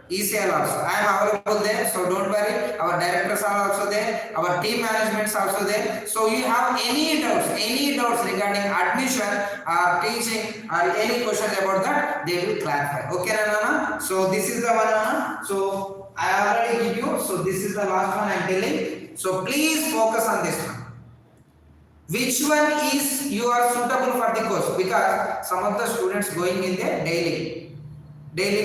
ECL also. I am available there, so don't worry. Our directors are also there. Our team management is also there. So you have any doubts regarding admission or teaching or any questions about that, they will clarify. Okay, Nana. So this is the one, Nana. So I already give you. So this is the last one I am telling. So please focus on this one. Which one is you are suitable for the course? Because some of the students going in their daily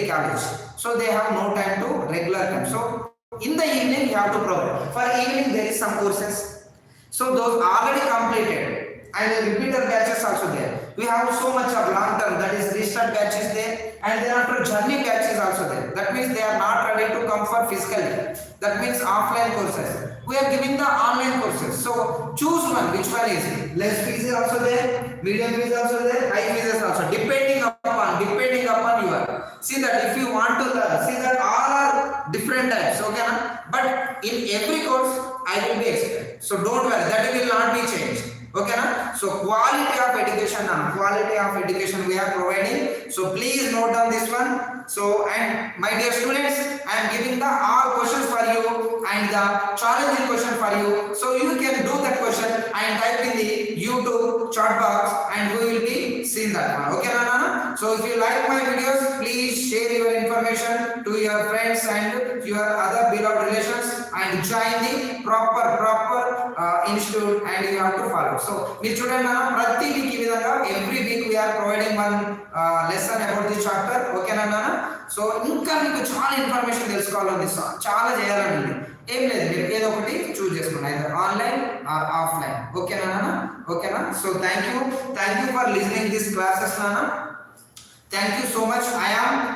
college, so they have no time to regular time. So in the evening you have to provide. For evening there is some courses. So those already completed and repeater batches also there. We have so much of long term, that is restart batches there, and then after journey batches also there. That means they are not ready to come for physically. That means offline courses. We are giving the online courses. So choose one. Which one is less fees is also there, medium fees also there, high fees is also, depending upon your. See that if you want to learn, see that all are different types. Okay, na? But in every course I will be explained. So don't worry, that will not be changed. Okay, na? So quality of education we are providing. So please note down this one. So, and my dear students, I am giving the all questions for you and the challenging question for you. So you can do that question and type in the YouTube chat box and we will be seeing that one. Okay, Nana? So if you like my videos, please share your information to your friends and your other beloved relations and join the proper institute, and you have to follow. So we student every week we are providing one lesson about this chapter. Okay, Nana? So ఇంకా మీకు చాలా information తెలుసుకోవాలని చాలా చేయాలని ఏం లేదు, మీరు ఏదో ఒకటి చూస్ చేసుకోండి, ఐదర్ ఆన్లైన్ ఆర్ ఆఫ్లైన్. ఓకేనా నాన్న? ఓకేనా? So thank you for listening this classes నాన్న. Thank you so much.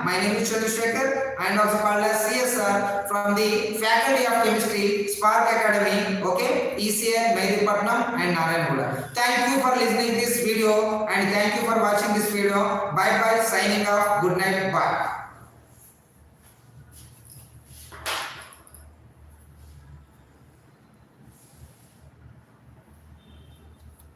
My name is Chandrasekhar and also called as CSR from the Faculty of Chemistry, Spark Academy, okay, ECL, Medipatnam and Narayanaguda. Thank you for listening this video and thank you for watching this video. Bye bye, signing off. Good night. Bye.